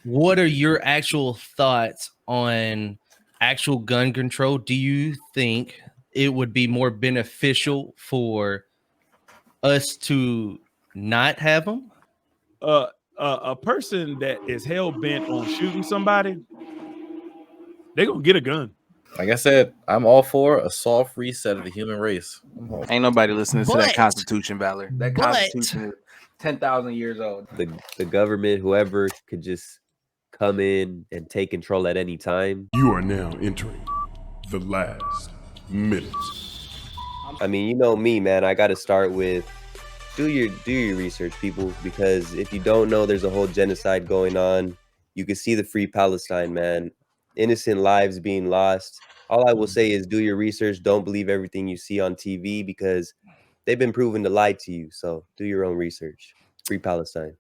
what are your actual thoughts on actual gun control? Do you think it would be more beneficial for us to not have them? A person that is hell bent on shooting somebody, they're gonna get a gun. Like I said, I'm all for a soft reset of the human race. Ain't nobody listening to that But- Constitution, Valor. That but- Constitution is 10,000 years old. The government, whoever, could just come in and take control at any time. You are now entering the last minute. I mean, you know me, man. I got to start with do your research, people, because if you don't know, there's a whole genocide going on. You can see the Free Palestine, man. Innocent lives being lost. All I will say is do your research. Don't believe everything you see on TV because they've been proven to lie to you. So do your own research. Free Palestine.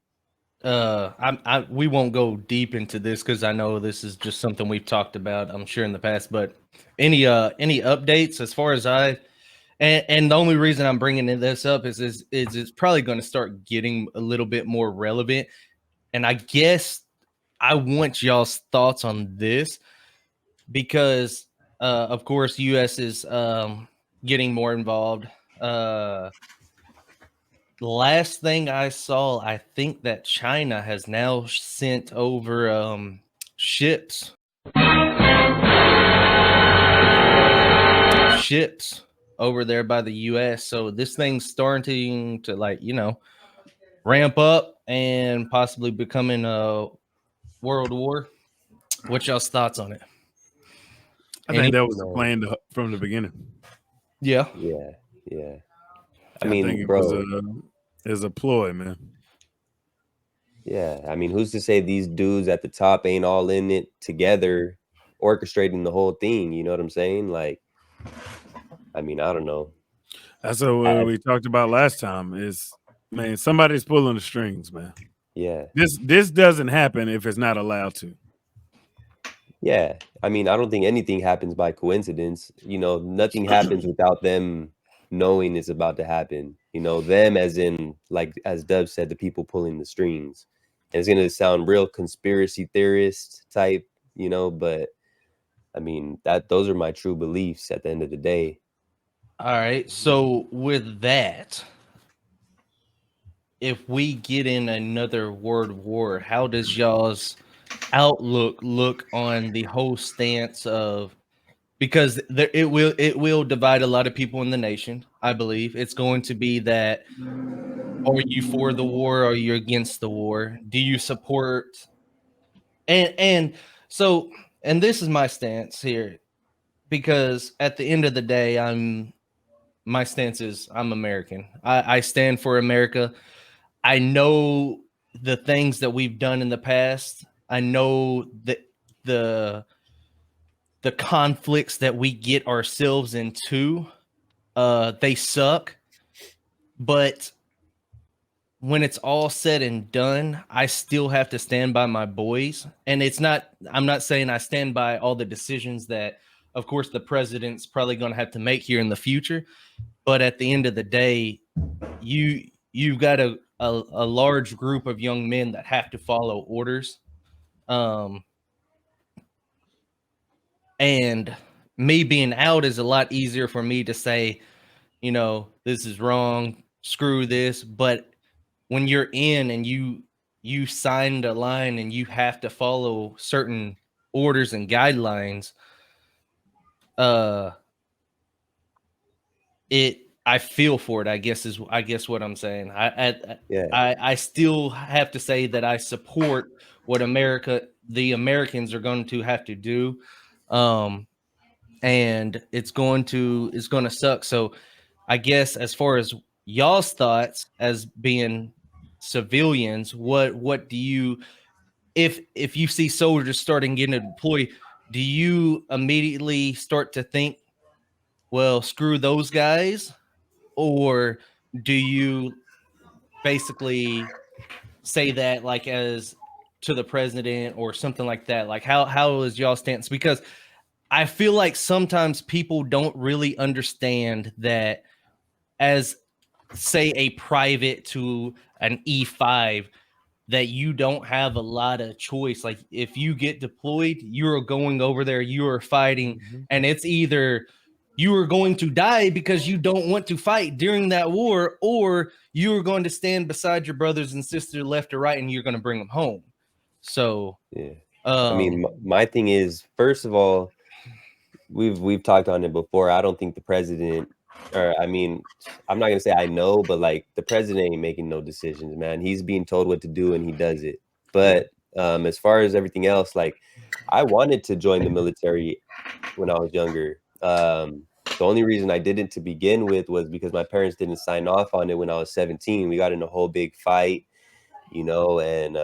We won't go deep into this because I know this is just something we've talked about, I'm sure, in the past. But any updates as far as and the only reason I'm bringing this up is it's probably going to start getting a little bit more relevant. And I guess I want y'all's thoughts on this because, of course, U.S. is getting more involved. Last thing I saw, I think that China has now sent over ships over there by the U.S. So this thing's starting to ramp up and possibly becoming a world war. What's y'all's thoughts on it? I think that was the plan from the beginning. Yeah. I mean, think it was a ploy, man. Yeah, I mean, who's to say these dudes at the top ain't all in it together, orchestrating the whole thing? You know what I'm saying? Like, I mean, I don't know. That's what we talked about last time. Is man, somebody's pulling the strings, man. Yeah. This doesn't happen if it's not allowed to. Yeah, I mean, I don't think anything happens by coincidence. You know, nothing happens without them knowing it's about to happen. You know, them as in, like, as Dub said, the people pulling the strings. And it's going to sound real conspiracy theorist type, you know, but I mean, those are my true beliefs at the end of the day. All right. So with that, if we get in another world war, how does y'all's outlook look on the whole stance of, because it will divide a lot of people in the nation. I believe it's going to be that, are you for the war or are you against the war? Do you support? And so this is my stance here, because at the end of the day, my stance is I'm American. I stand for America. I know the things that we've done in the past. I know that the conflicts that we get ourselves into, they suck. But when it's all said and done, I still have to stand by my boys. And I'm not saying I stand by all the decisions that, of course, the president's probably going to have to make here in the future. But at the end of the day, you've got a large group of young men that have to follow orders. And me being out is a lot easier for me to say, this is wrong, screw this. But when you're in and you signed a line and you have to follow certain orders and guidelines, I feel for it, I guess what I'm saying. I still have to say that I support what the Americans are going to have to do. And it's going to suck. So I guess as far as y'all's thoughts as being civilians, what do you, if you see soldiers starting getting deployed, do you immediately start to think, well, screw those guys? Or do you basically say that like as to the president or something like that? Like how is y'all stance? Because I feel like sometimes people don't really understand that as, say, a private to an E5, that you don't have a lot of choice. Like if you get deployed, you're going over there, you are fighting, and it's either you are going to die because you don't want to fight during that war, or you are going to stand beside your brothers and sisters left or right, and you're going to bring them home. So, yeah. I mean, my thing is, first of all, we've talked on it before. I don't think the president, or I mean, I'm not gonna say I know, but like the president ain't making no decisions, man. He's being told what to do and he does it. But as far as everything else, like I wanted to join the military when I was younger. The only reason I didn't to begin with was because my parents didn't sign off on it when I was 17. We got in a whole big fight, you know, and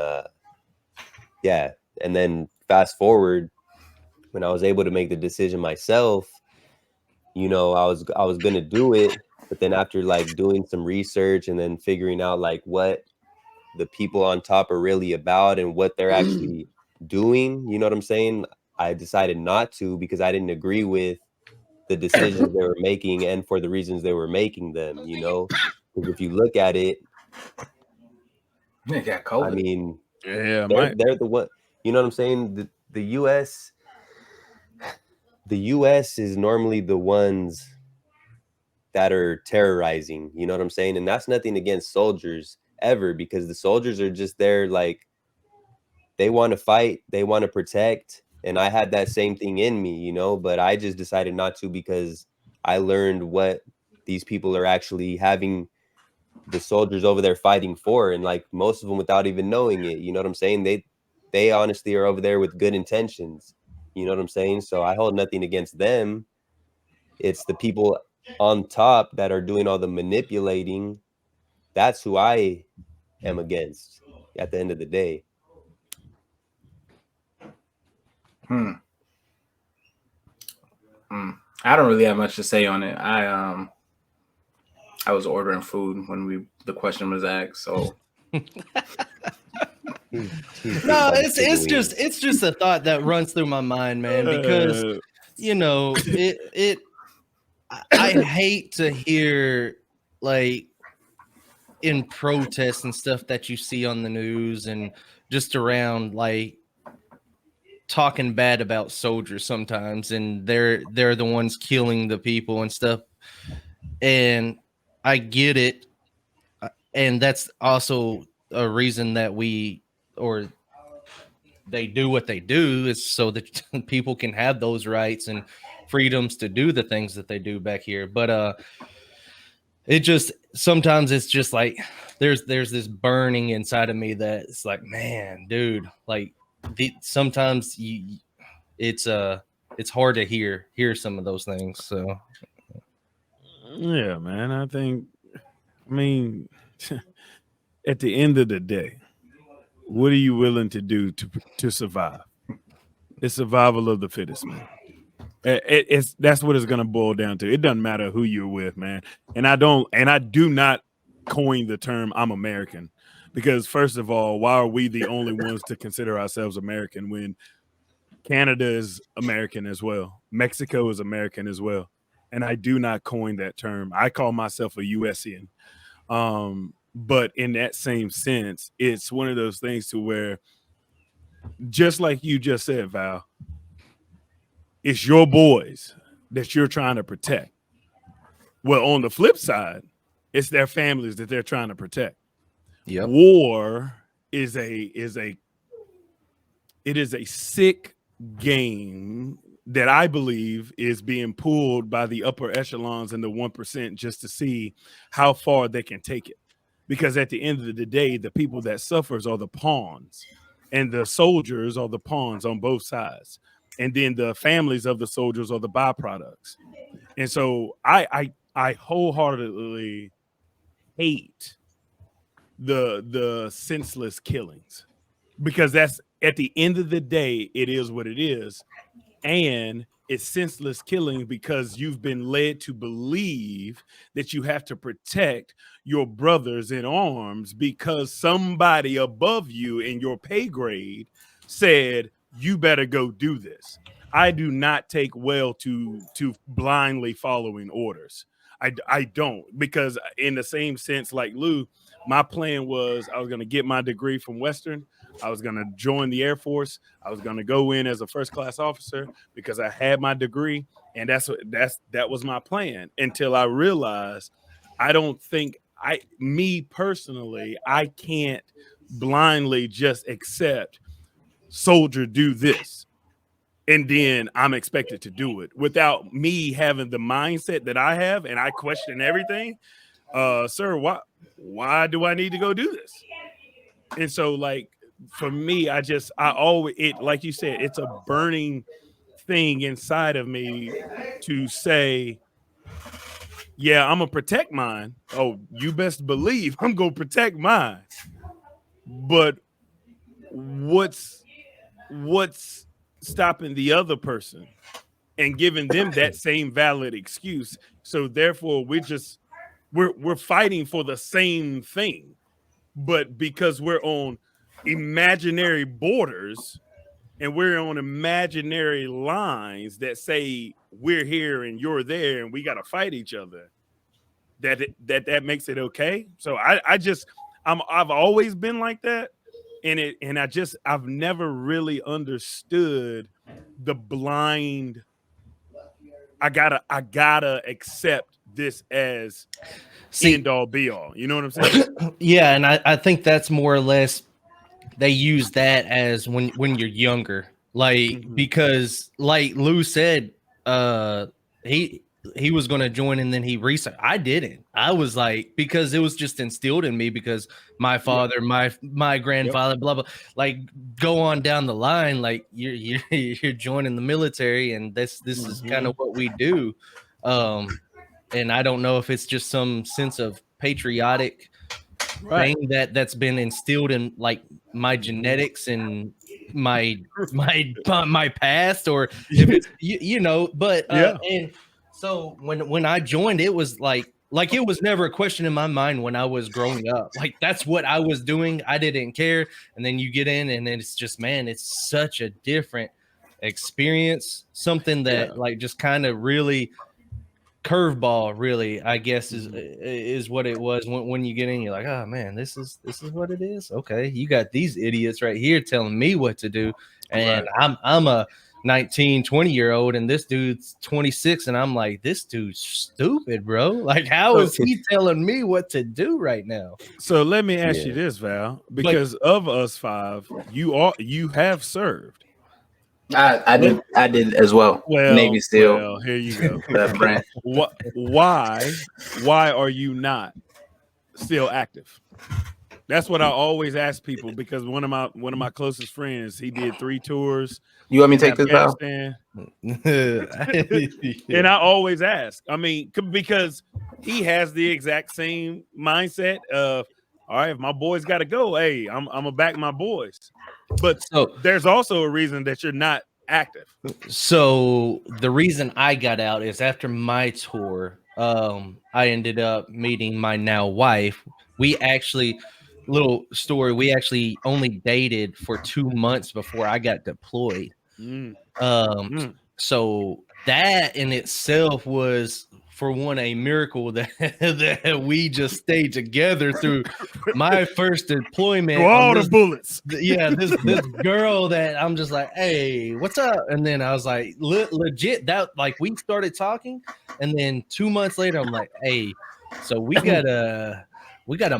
yeah. And then fast forward, when I was able to make the decision myself, you know, I was gonna do it, but then after like doing some research and then figuring out like what the people on top are really about and what they're actually doing, you know what I'm saying? I decided not to because I didn't agree with the decisions they were making and for the reasons they were making them, you know? Because if you look at it, They got COVID. I mean, Yeah, they're the one, you know what I'm saying? The US is normally the ones that are terrorizing, you know what I'm saying? And that's nothing against soldiers ever, because the soldiers are just there, like they want to fight, they want to protect. And I had that same thing in me, you know, but I just decided not to because I learned what these people are actually having the soldiers over there fighting for. And like most of them without even knowing it, you know what I'm saying? They honestly are over there with good intentions. You know what I'm saying? So I hold nothing against them. It's the people on top that are doing all the manipulating. That's who I am against at the end of the day. I don't really have much to say on it. I was ordering food when the question was asked, so No, it's just a thought that runs through my mind, man, because you know, I hate to hear like in protests and stuff that you see on the news and just around like talking bad about soldiers sometimes, and they're the ones killing the people and stuff. And I get it, and that's also a reason that they do what they do, is so that people can have those rights and freedoms to do the things that they do back here. But it just sometimes it's just like there's this burning inside of me that it's like, man, dude, like sometimes it's hard to hear some of those things. So yeah, man, I mean, at the end of the day, what are you willing to do to survive? It's survival of the fittest, man. That's what it's gonna boil down to. It doesn't matter who you're with, man. And I do not coin the term "I'm American," because first of all, why are we the only ones to consider ourselves American when Canada is American as well, Mexico is American as well? And I do not coin that term. I call myself a USian. But in that same sense, it's one of those things to where, just like you just said, Val, it's your boys that you're trying to protect. Well, on the flip side, it's their families that they're trying to protect. Yep. War is a sick game that I believe is being pulled by the upper echelons and the 1% just to see how far they can take it. Because at the end of the day, the people that suffers are the pawns, and the soldiers are the pawns on both sides. And then the families of the soldiers are the byproducts. And so I wholeheartedly hate the senseless killings, because that's, at the end of the day, it is what it is. And it's senseless killing because you've been led to believe that you have to protect your brothers in arms because somebody above you in your pay grade said, you better go do this. I do not take well to blindly following orders. I don't, because in the same sense, like Lou, my plan was I was going to get my degree from Western. I was going to join the Air Force. I was going to go in as a first class officer because I had my degree, and that was my plan until I realized I don't think me personally, I can't blindly just accept soldier do this and then I'm expected to do it without me having the mindset that I have, and I question everything. Sir, why do I need to go do this? And so, like, for me, I always, like you said, it's a burning thing inside of me to say, yeah, I'm gonna protect mine. Oh, you best believe I'm gonna protect mine. But what's stopping the other person and giving them that same valid excuse? So therefore, we're fighting for the same thing, but because we're on imaginary borders and we're on imaginary lines that say we're here and you're there and we got to fight each other, that makes it okay. So I've always been like that, and I've never really understood the blind. I gotta accept this as end all be all. You know what I'm saying? Yeah, and I think that's more or less they use that as when you're younger, like because like Lou said, he was going to join and then he researched. I didn't. I was like, because it was just instilled in me because my father, my grandfather, blah blah. Like go on down the line, like you're joining the military, and this is kind of what we do. And I don't know if it's just some sense of patriotic thing that's been instilled in like my genetics and my past, or if it's you know, but and so when I joined, it was like it was never a question in my mind when I was growing up. Like that's what I was doing. I didn't care. And then you get in and then it's just, man, it's such a different experience. Something that like just kind of really curveball, really, I guess is what it was. When you get in, you're like, oh man, this is what it is. Okay, you got these idiots right here telling me what to do, and I'm a 19, 20-year-old, and this dude's 26, and I'm like, this dude's stupid, bro. Like, how is he telling me what to do right now? So let me ask you this, Val, because of us five, you have served. I did as well. Navy SEAL. Well, here you go. Why are you not still active? That's what I always ask people, because one of my closest friends, he did 3 tours. You want me to take this out? And I always ask. I mean, because he has the exact same mindset of, all right, if my boys got to go, hey, I'm gonna back my boys. But there's also a reason that you're not active. So the reason I got out is after my tour, I ended up meeting my now wife. We actually only dated for 2 months before I got deployed. So that in itself was, for one, a miracle that we just stayed together through my first deployment. Through all the bullets. This girl that I'm just like, hey, what's up? And then I was like, legit, that like we started talking, and then 2 months later, I'm like, hey, so we got a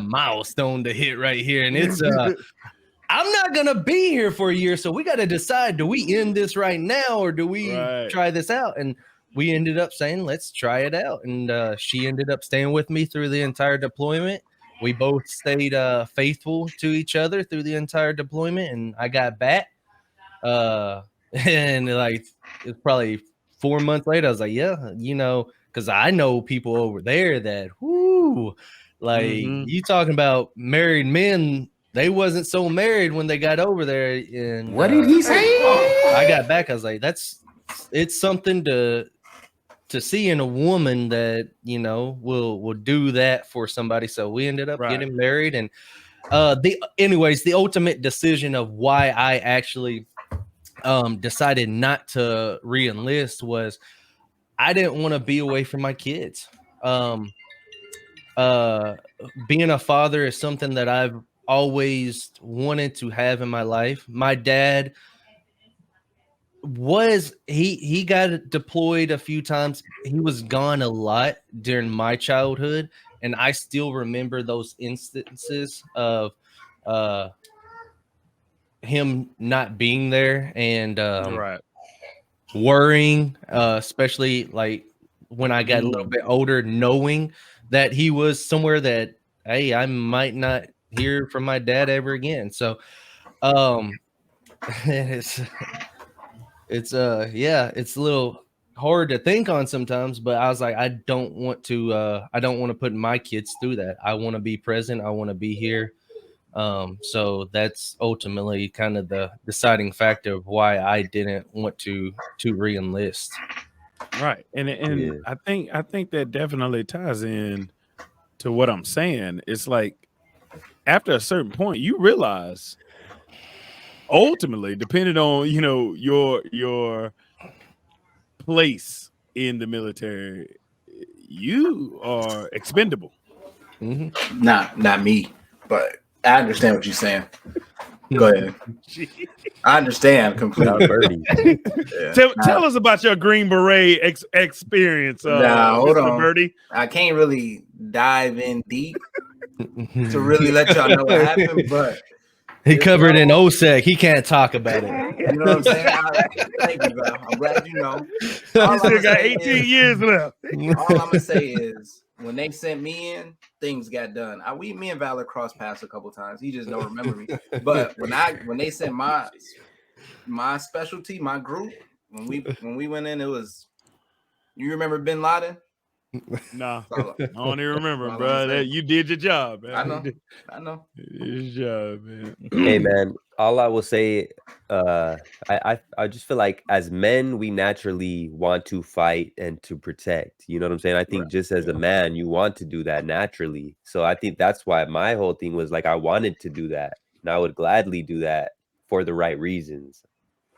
milestone to hit right here, and it's I'm not gonna be here for a year, so we got to decide: do we end this right now, or do we try this out? And we ended up saying, let's try it out. And she ended up staying with me through the entire deployment. We both stayed faithful to each other through the entire deployment. And I got back. And like, it's probably 4 months later, I was like, yeah, you know, because I know people over there that, you talking about married men. They wasn't so married when they got over there. And what did he say? I got back. I was like, it's something to see in a woman that, you know, will do that for somebody. So we ended up getting married. And the ultimate decision of why I actually decided not to re-enlist was I didn't want to be away from my kids. being a father is something that I've always wanted to have in my life. My dad he got deployed a few times. He was gone a lot during my childhood, and I still remember those instances of him not being there and Right. worrying, especially like when I got a little bit older, knowing that he was somewhere that, hey, I might not hear from my dad ever again. So it's yeah, it's a little hard to think on sometimes, but I was like, I don't want to put my kids through that. I want to be present, I want to be here. So that's ultimately kind of the deciding factor of why I didn't want to re-enlist. Right. And Yeah. I think that definitely ties in to what I'm saying. It's like after a certain point, you realize ultimately, depending on your place in the military, you are expendable. Mm-hmm. Not me, but I understand what you're saying. Go ahead. I understand completely. Not Birdie. Yeah. Tell us about your Green Beret experience, hold Mr. on. Birdie. I can't really dive in deep to really let y'all know what happened, but He covered in OSEC. He can't talk about it. you know what I'm saying? Thank you, bro. I'm glad you know. You still got 18 years left. All I'm gonna say is when they sent me in, things got done. Me and Valor crossed paths a couple times. He just don't remember me. But when they sent my specialty, my group, when we went in, it was, you remember Bin Laden? Nah, I don't even remember, All bro. I'm saying. You did your job, man. I know. Your job, man. Hey man, all I will say, I just feel like as men, we naturally want to fight and to protect. You know what I'm saying? I think just as a man, you want to do that naturally. So I think that's why my whole thing was like I wanted to do that, and I would gladly do that for the right reasons.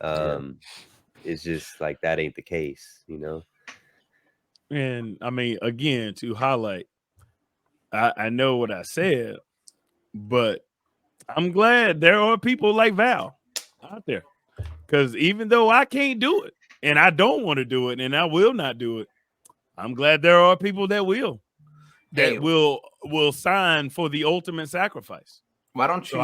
It's just like that ain't the case, you know. And I mean, again, to highlight, I know what I said, but I'm glad there are people like Val out there. Because even though I can't do it, and I don't want to do it, and I will not do it, I'm glad there are people that will sign for the ultimate sacrifice. Why don't you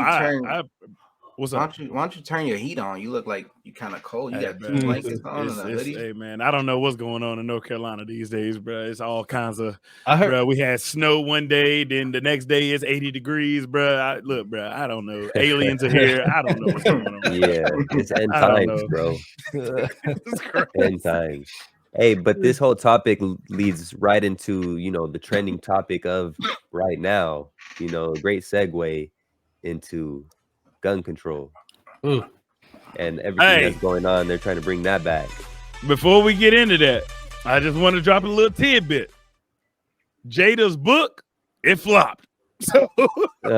what's up? Why don't you turn your heat on? You look like you kind of cold. You got 2 blankets on and a hoodie. Hey man, I don't know what's going on in North Carolina these days, bro. It's all kinds of. I heard, bro, we had snow one day, then the next day it's 80 degrees, bro. Look, bro, I don't know. Aliens are here. I don't know what's going on. Yeah, it's end times, bro. End times. Hey, but this whole topic leads right into, the trending topic of right now, a great segue into gun control. Ooh. And everything that's going on. They're trying to bring that back. Before we get into that, I just want to drop a little tidbit. Jada's book, it flopped. So we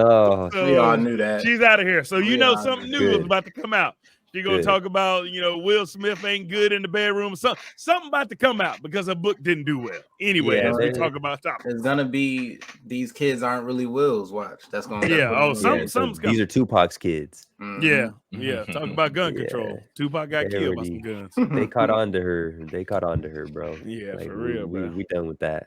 all knew that. She's out of here. So something new is about to come out. She's gonna talk about, Will Smith ain't good in the bedroom. Something about to come out because her book didn't do well. Anyway, as we talk about topics. It's gonna be these kids aren't really Will's. Watch. That's gonna these are Tupac's kids. Mm-hmm. Yeah. Talk about gun control. Tupac got killed by some guns. They caught on to her, bro. Yeah, for real, bro. We done with that.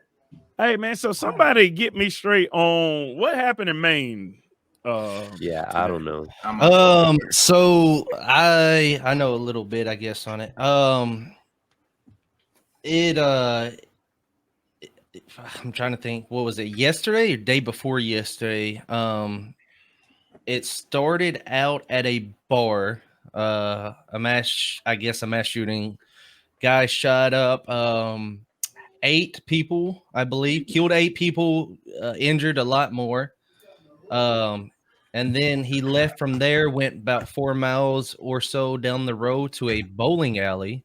Hey man, so somebody get me straight on what happened in Maine. I don't know. So I know a little bit, I guess, on it. I'm trying to think, what was it, yesterday or day before yesterday? It started out at a bar, a mass shooting. Guy shot up 8 people, I believe, killed 8 people, injured a lot more. And then he left from there, went about 4 miles or so down the road to a bowling alley,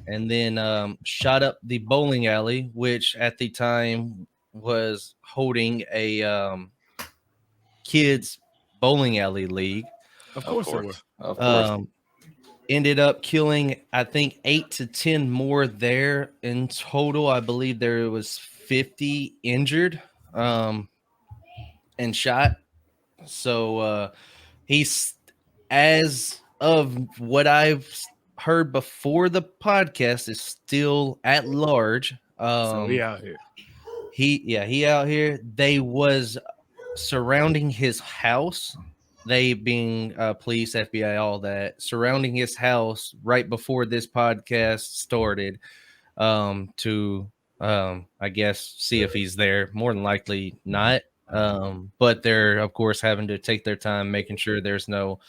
and then shot up the bowling alley, which at the time was holding a kids bowling alley league. Of course. Ended up killing, I think, 8 to 10 more there in total. I believe there was 50 injured. and shot. So he's, as of what I've heard before the podcast, is still at large. So he out here. He out here. They was surrounding his house. They being police, FBI, all that, surrounding his house right before this podcast started, to I guess see if he's there. More than likely not. But they're of course having to take their time making sure there's no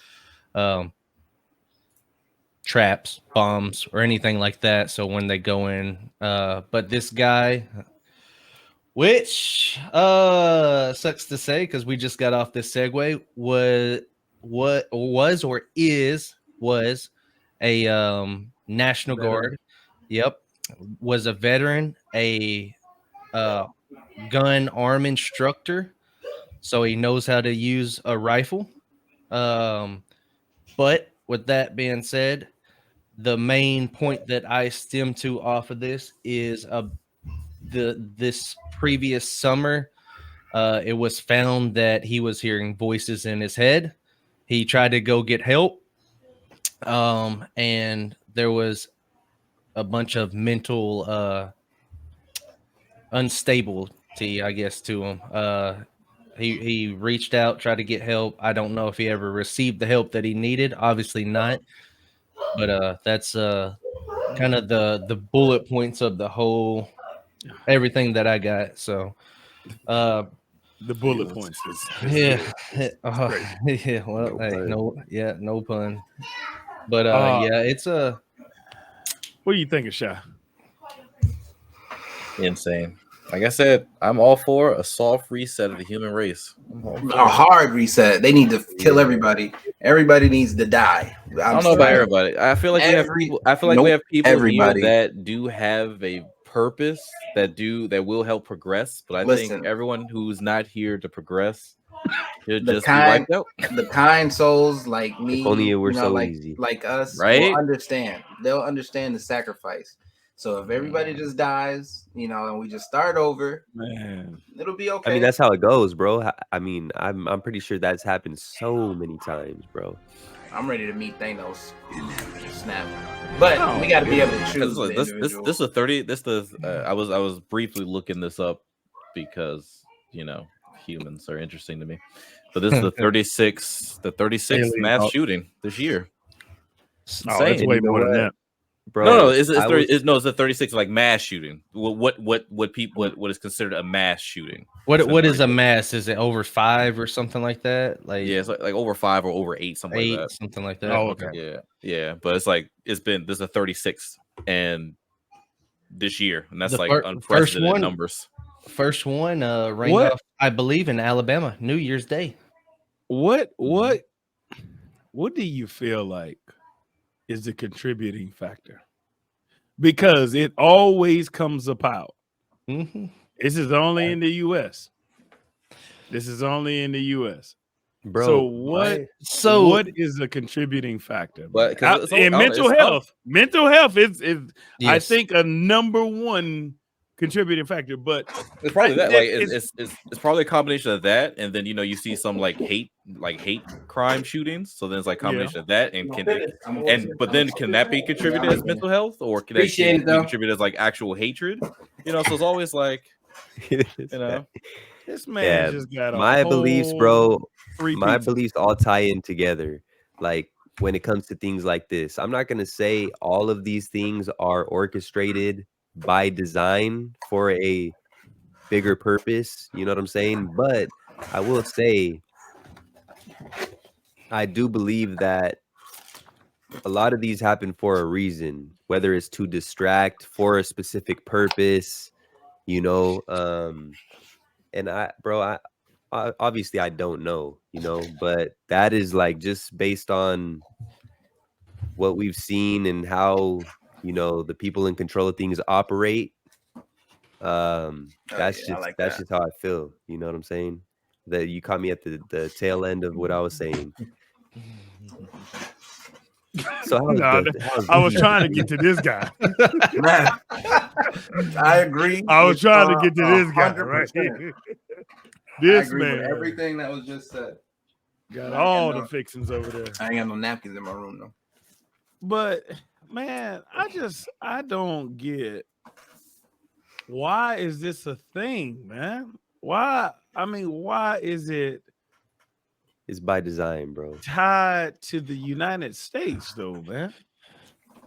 traps, bombs, or anything like that. So when they go in, but this guy, which sucks to say because we just got off this segue, was a National Guard. Yep, was a veteran, a gun arm instructor, so he knows how to use a rifle. But with that being said, the main point that I stem to off of this is this previous summer, it was found that he was hearing voices in his head. He tried to go get help, and there was a bunch of mental instability, I guess, to him. He reached out, tried to get help. I don't know if he ever received the help that he needed. Obviously not. But that's kind of the bullet points of the whole everything that I got. So the bullet points is yeah. Yeah, well, no pun. But yeah, it's a what do you think of Shy? Insane. Like I said, I'm all for a soft reset of the human race. A hard reset. They need to kill everybody. Everybody needs to die. I don't know about everybody. I feel like we have people here that do have a purpose that will help progress. But I think everyone who's not here to progress should just be wiped out. The kind souls like me, only it were so easy, like us, right? will understand. They'll understand the sacrifice. So if everybody just dies, and we just start over, man, it'll be okay. I mean, that's how it goes, bro. I mean, I'm pretty sure that's happened so many times, bro. I'm ready to meet Thanos. Snap. But we got to be able to choose. This is a 30. I was briefly looking this up because humans are interesting to me. But this is the 36th mass shooting this year. It's way more than that. Bro, no, it's the 36 like mass shooting. What is considered a mass shooting? What is a mass? Is it over 5 or something like that? Like it's like over 5 or over 8, something like that. Something like that. Oh, okay. Yeah. But this is a 36 and this year, and that's unprecedented numbers. First one rained off, I believe, in Alabama, New Year's Day. What do you feel like is the contributing factor? Because it always comes about. Mm-hmm. This is only in the U.S. Bro. So what is the contributing factor? But mental health is yes. I think a number one contributing factor, but it's probably that. Like it's probably a combination of that, and then you see some hate crime shootings. So then it's like a combination of that, and can that be contributed as mental health, or can that be contributed as like actual hatred? So it's always like this man just got my beliefs, bro. My beliefs all tie in together. Like when it comes to things like this, I'm not gonna say all of these things are orchestrated by design for a bigger purpose, you know what I'm saying? But I will say I do believe that a lot of these happen for a reason, whether it's to distract for a specific purpose, and I obviously I don't know, but that is like just based on what we've seen and how the people in control of things operate. That's just how I feel. You know what I'm saying? That you caught me at the tail end of what I was saying. So I was trying to get to this guy. I agree. I was trying to get to this guy. 100%. Right? This agree with man everything that was just said. got I all got the fixings over there. I ain't got no napkins in my room though. But man, I don't get why is this a thing, man? Why? I mean, why is it It's by design, bro. tied to the United States, though, man?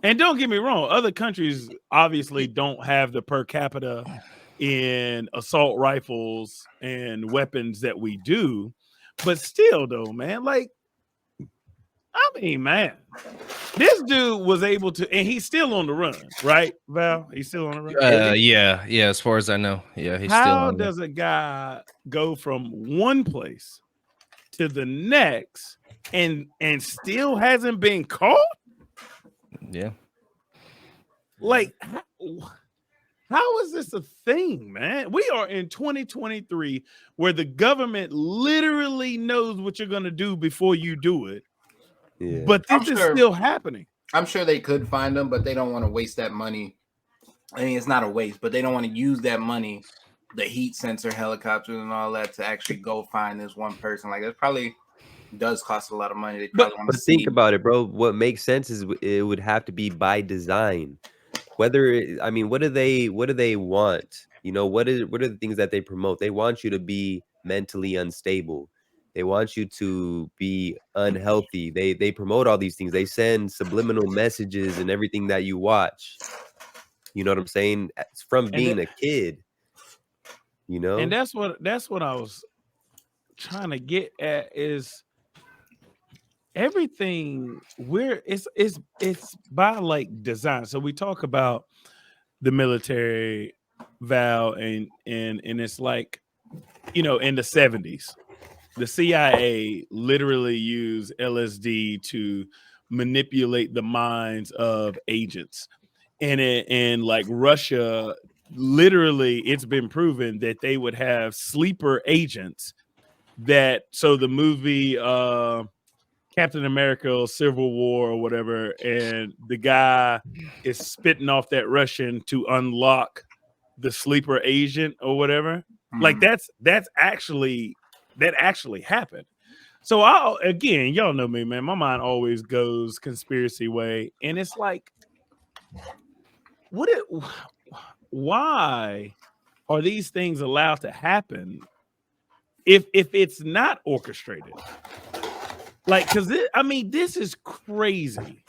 And don't get me wrong, other countries obviously don't have the per capita in assault rifles and weapons that we do, but still, though, man, like, I mean, man, this dude was able to, and he's still on the run, right, Val? He's still on the run. Yeah. As far as I know, yeah, he's still How on there. does a guy go from one place to the next and still hasn't been caught? Yeah. Like, how is this a thing, man? We are in 2023 where the government literally knows what you're going to do before you do it. Yeah. But this is still happening. I'm sure they could find them, but they don't want to waste that money. I mean, it's not a waste, but they don't want to use that money, the heat sensor helicopters and all that, to actually go find this one person. Like, it probably does cost a lot of money. They probably want to think about it, bro. What makes sense is it would have to be by design. Whether I mean, what do they want? You know, what are the things that they promote? They want you to be mentally unstable. They want you to be unhealthy. They promote all these things. They send subliminal messages and everything that you watch. You know what I'm saying? It's from being a kid. You know, and that's what I was trying to get at is everything it's by like design. So we talk about the military, Val, and it's like, you know, in the 70s, the CIA literally used LSD to manipulate the minds of agents. And like Russia, literally, it's been proven that they would have sleeper agents that, so the movie Captain America Civil War or whatever, and the guy is spitting off that Russian to unlock the sleeper agent or whatever. Like that actually happened. So again, y'all know me, man. My mind always goes conspiracy way, and it's like, why are these things allowed to happen if it's not orchestrated? Like, because I mean, this is crazy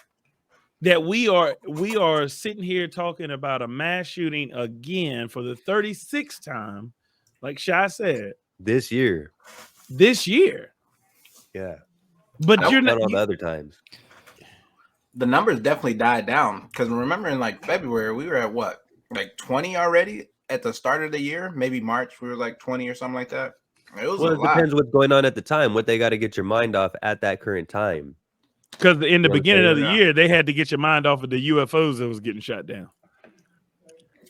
that we are sitting here talking about a mass shooting again for the 36th time, like Shy said, this year. Yeah, but you're not all the other times. The numbers definitely died down, because remember in like February we were at what, like 20 already at the start of the year. Maybe March we were like 20 or something like that. It depends what's going on at the time, what they got to get your mind off at that current time. Because in the beginning of the year, they had to get your mind off of the UFOs that was getting shot down.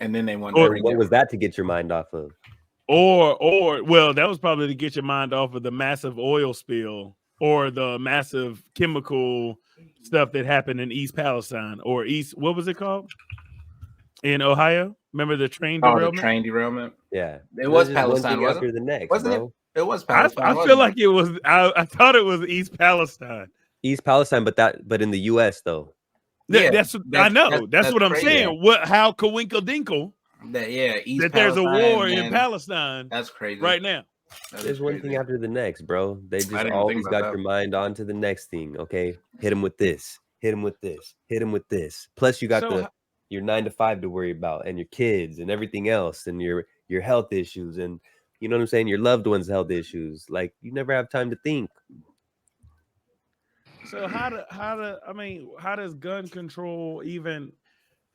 And then they wanted what was that to get your mind off of? Or well, that was probably to get your mind off of the massive oil spill or the massive chemical stuff that happened in East Palestine or what was it called? In Ohio? Remember the train derailment? The train derailment. Yeah. It was Palestine, wasn't it? The next, wasn't bro. It was Palestine. I feel like it was. I thought it was East Palestine. East Palestine, but in the U.S. though. Yeah, that's I know. That's what I'm crazy. Saying. How Kawinkle Dinkle? East there's a war in Palestine. That's crazy right now. There's one thing after the next, bro. They just always got your mind on to the next thing. Okay, hit him with this. Hit him with this. Hit him with this. Plus, you got your 9 to 5 to worry about, and your kids, and everything else, and your health issues, and you know what I'm saying, your loved ones' health issues. Like, you never have time to think. So how does gun control even?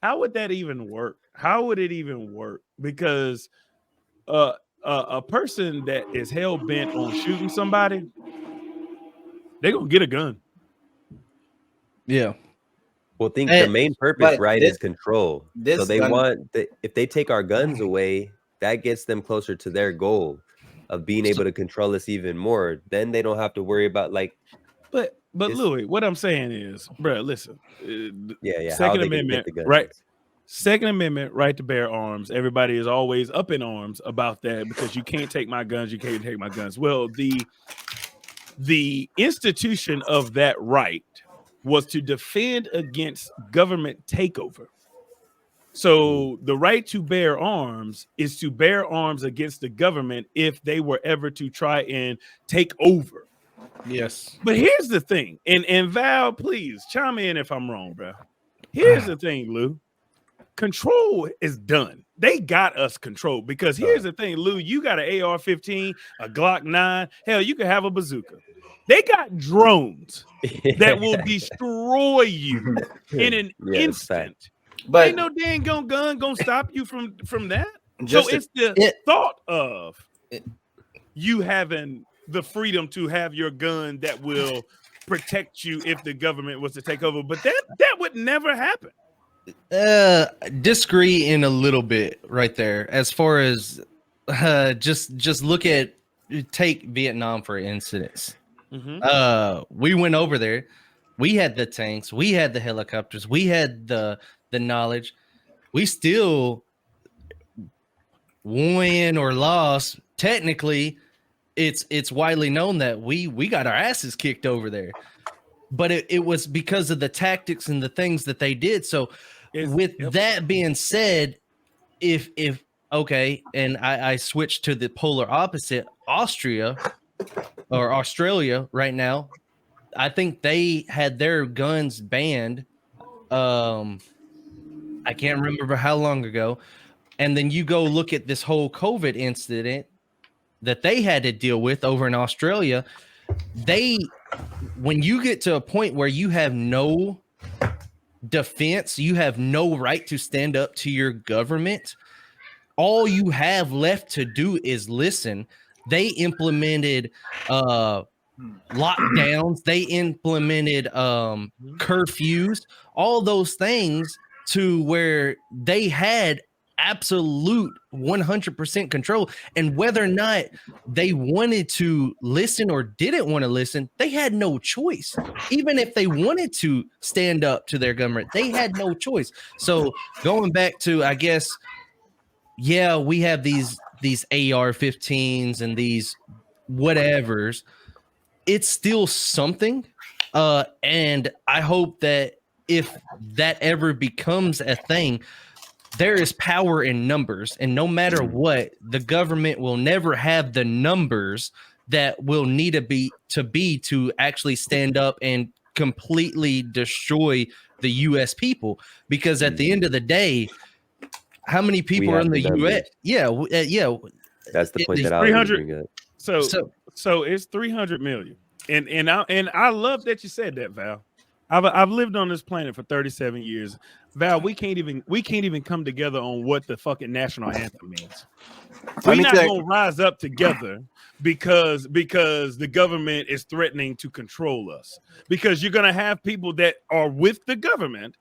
How would that even work? How would it even work? Because a person that is hell bent on shooting somebody, they're gonna get a gun. Yeah. Well, think the main purpose, right, is control. So they want if they take our guns away, that gets them closer to their goal of being able to control us even more. Then they don't have to worry about like. But Louis, what I'm saying is, bro, listen. Yeah. Second Amendment, right? Second Amendment, right to bear arms. Everybody is always up in arms about that because you can't take my guns. You can't take my guns. Well, the institution of that right was to defend against government takeover. So the right to bear arms is to bear arms against the government if they were ever to try and take over. Yes. But here's the thing, and Val, please chime in if I'm wrong, bro. Here's the thing, Lou. Control is done. They got us controlled because here's the thing, Lou. You got an AR-15, a Glock 9. Hell, you can have a bazooka. They got drones that will destroy you in an instant. But ain't no dang gun gonna stop you from that. Just So it's the thought of you having the freedom to have your gun that will protect you if the government was to take over. But that would never happen. Disagree in a little bit right there. As far as just look at take Vietnam for instance. We went over there. We had the tanks. We had the helicopters. We had the knowledge. We still win or lost. Technically, it's widely known that we got our asses kicked over there. But it was because of the tactics and the things that they did. So that being said, if okay, and I switched to the polar opposite, Australia right now, I think they had their guns banned. I can't remember how long ago. And then you go look at this whole COVID incident that they had to deal with over in Australia. When you get to a point where you have no defense, you have no right to stand up to your government, all you have left to do is listen. They implemented lockdowns, they implemented curfews, all those things to where they had absolute 100% control. And whether or not they wanted to listen or didn't want to listen, they had no choice. Even if they wanted to stand up to their government, they had no choice. So going back to, I guess, yeah, we have these AR-15s and these whatevers. It's still something. And I hope that if that ever becomes a thing, there is power in numbers, and no matter what, the government will never have the numbers that will need to be to actually stand up and completely destroy the U.S. people. Because at the end of the day, how many people are in the U.S.? Yeah. That's the point that I was bring up. So it's 300 million, and I love that you said that, Val. I've lived on this planet for 37 years. Val, we can't even come together on what the fucking national anthem means. We're not gonna rise up together because the government is threatening to control us. Because you're gonna have people that are with the government.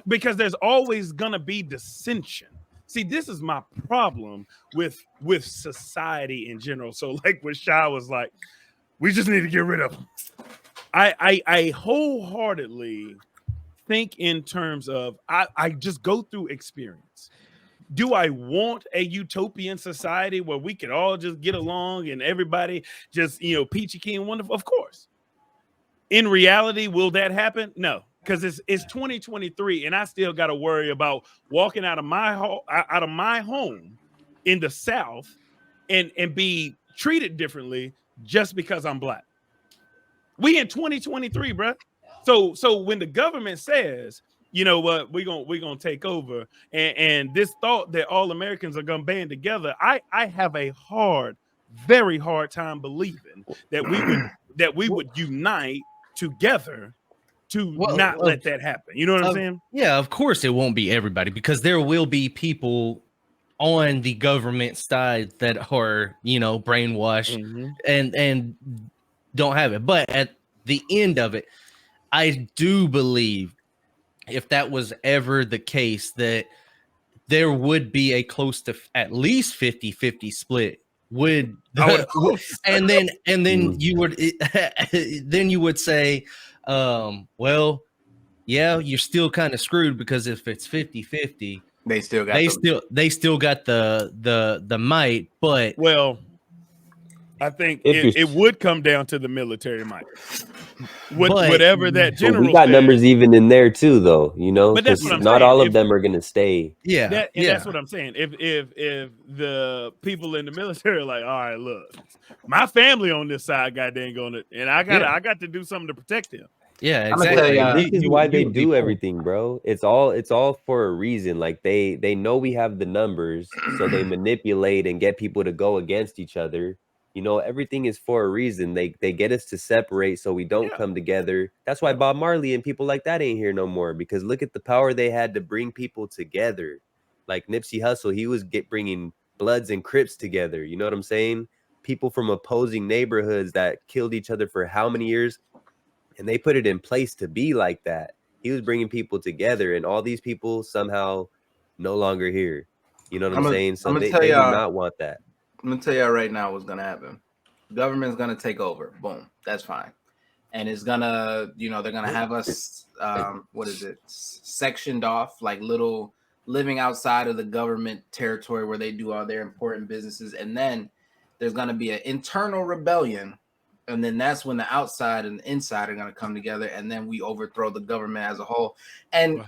Because there's always gonna be dissension. See, this is my problem with society in general. So, like what Shai was like, we just need to get rid of them. I wholeheartedly think in terms of I just go through experience. Do I want a utopian society where we could all just get along and everybody just, peachy keen and wonderful? Of course. In reality, will that happen? No, because it's 2023 and I still got to worry about walking out of my home in the South and be treated differently just because I'm Black. We in 2023, bro. So when the government says, you know what, we're gonna take over, and this thought that all Americans are gonna band together, I have a very hard time believing that we would unite together to not let that happen. You know what I'm saying? Yeah, of course it won't be everybody, because there will be people on the government side that are, brainwashed and don't have it. But at the end of it, I do believe if that was ever the case, that there would be a close to at least 50-50 split. And then you would say, well, yeah, you're still kind of screwed because if it's 50-50, They still got they still got the might, but Well, I think If you're, it would come down to the military might. But- Whatever that but general we got says. numbers even in there too, though. You know, But that's because what I'm not saying. all of If- them are gonna stay. yeah, That's what I'm saying. If the people in the military are like, all right, look, my family on this side, goddamn, going to, and I got to do something to protect them. yeah, I'm gonna tell exactly. ya, This is why they would be do cool. everything, bro. It's all for a reason. Like they know we have the numbers, so they manipulate and get people to go against each other. You know, everything is for a reason. They get us to separate so we don't Yeah. come together. That's why Bob Marley and people like that ain't here no more, because look at the power they had to bring people together. Like Nipsey Hussle, he was bringing Bloods and Crips together. You know what I'm saying? People from opposing neighborhoods that killed each other for how many years? And they put it in place to be like that. He was bringing people together, and all these people somehow no longer here. You know what I'm saying? So I'm gonna they tell do y'all. not want that. I'm gonna tell y'all right now what's gonna happen. Government's gonna take over. Boom. That's fine. And it's gonna, they're gonna have us what is it? Sectioned off, like little living outside of the government territory where they do all their important businesses. And then there's gonna be an internal rebellion. And then that's when the outside and the inside are gonna come together, and then we overthrow the government as a whole. And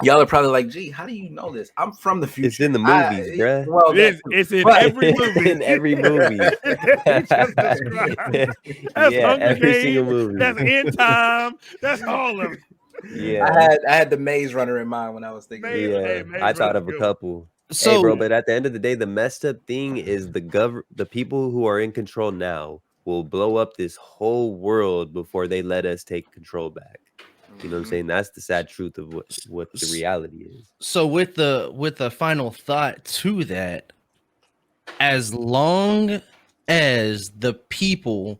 y'all are probably like, gee, how do you know this? I'm from the future. It's in the movies, bruh. Well, It's in every movie. In every movie. He just described. That's Yeah, Hunger every single Games. movie. That's End Time. That's all of it. Yeah. I had the Maze Runner in mind when I was thinking. Yeah, Maze I thought Runner's of a good. couple. So, Hey, bro, but at the end of the day, the messed up thing is the people who are in control now will blow up this whole world before they let us take control back. You know what I'm saying? That's the sad truth of what the reality is. so with the final thought to that, as long as the people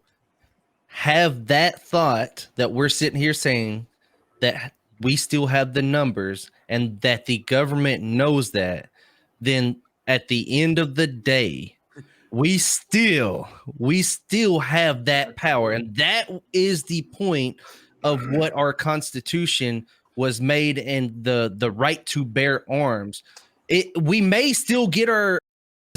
have that thought that we're sitting here saying that we still have the numbers and that the government knows that, then at the end of the day, we still have that power. And that is the point of what our Constitution was made, and the right to bear arms. We may still get our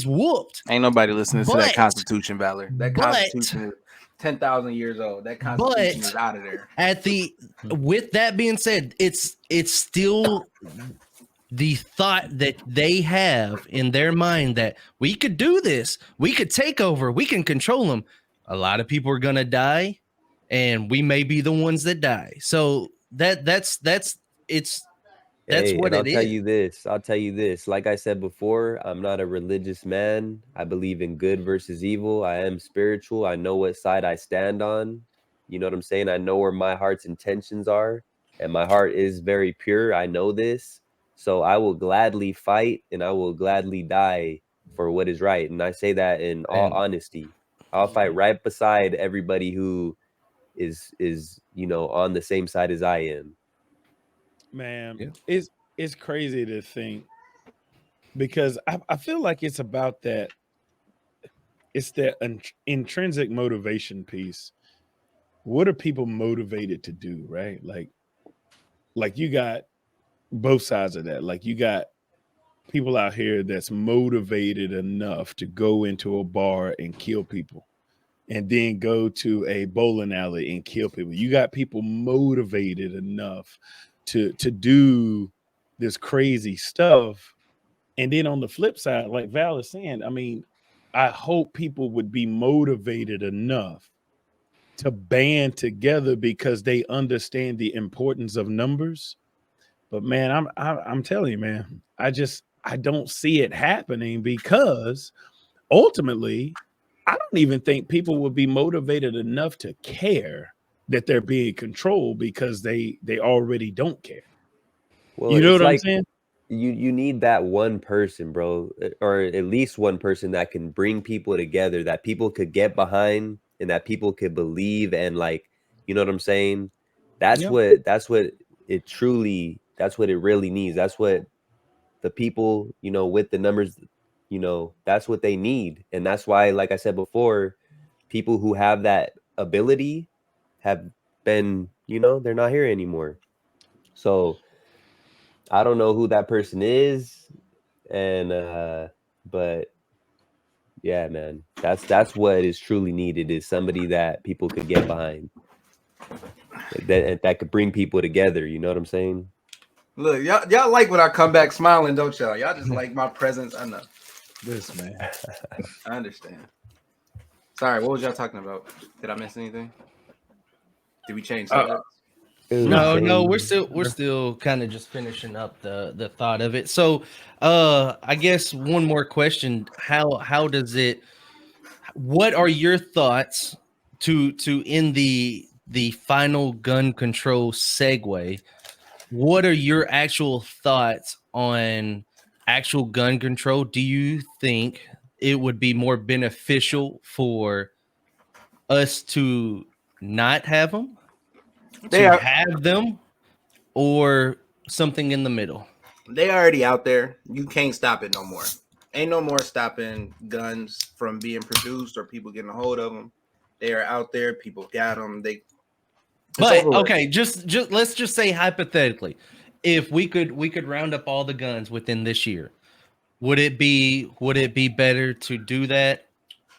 whooped. Ain't nobody listening to that But- Constitution, Valor. That but- Constitution is 10,000 years old. That Constitution is out of there. With that being said, it's still the thought that they have in their mind that we could do this, we could take over, we can control them. A lot of people are gonna die, and we may be the ones that die. So that's Hey, what and I'll it tell is. you this. I'll tell you this. Like I said before, I'm not a religious man. I believe in good versus evil. I am spiritual. I know what side I stand on. You know what I'm saying? I know where my heart's intentions are, and my heart is very pure. I know this. So I will gladly fight, and I will gladly die for what is right. And I say that in all honesty. I'll fight right beside everybody who is on the same side as I am. Man, Yeah. it's crazy to think, because I feel like it's about that. It's that intrinsic motivation piece. What are people motivated to do, right? Like you got both sides of that. Like you got people out here that's motivated enough to go into a bar and kill people, and then go to a bowling alley and kill people. You got people motivated enough to do this crazy stuff. And then on the flip side, like Val is saying, I mean, I hope people would be motivated enough to band together because they understand the importance of numbers. But man, I'm telling you, man, I don't see it happening, because ultimately, I don't even think people would be motivated enough to care that they're being controlled, because they already don't care. Well, You know it's what I'm like saying? you need that one person, bro, or at least one person that can bring people together, that people could get behind, and that people could believe, and like, you know what I'm saying? That's Yep. what that's what it really needs. That's what the people, with the numbers, that's what they need. And that's why, like I said before, people who have that ability have been, they're not here anymore. So I don't know who that person is, and but yeah, man, that's what is truly needed is somebody that people could get behind, that could bring people together. You know what I'm saying? Look, y'all like when I come back smiling, don't y'all? Y'all just like my presence. I know. This man. I understand. Sorry, what was y'all talking about? Did I miss anything? Did we change subjects? No, we're still kind of just finishing up the thought of it. So, I guess one more question: how does it? What are your thoughts to in the final gun control segue? What are your actual thoughts on actual gun control? Do you think it would be more beneficial for us to not have them, They to are have them, or something in the middle? they already out there. You can't stop it no more. Ain't no more stopping guns from being produced or people getting a hold of them. They are out there. People got them. It's But over with. okay, just let's just say hypothetically, if we could round up all the guns within this year, would it be better to do that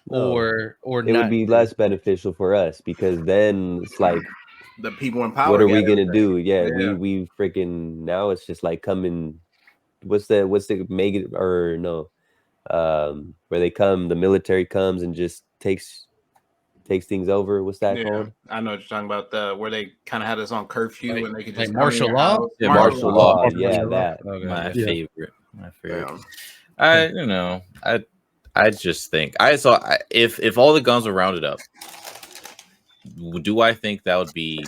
No, or it would not? be less beneficial for us because then it's like, The people in power. what are we got gonna everything. do? Yeah, Yeah. we freaking now it's just like coming. What's the make it or no? Where they come, the military comes and just takes things over. What's that Yeah, called? I know what you're talking about. Where they kind of had us on curfew and they could just Like come in martial your law? house. Yeah, Martial law. Yeah, Martial law. that. Okay, My okay. favorite. My favorite. Yeah. I just think if all the guns were rounded up, do I think that would be?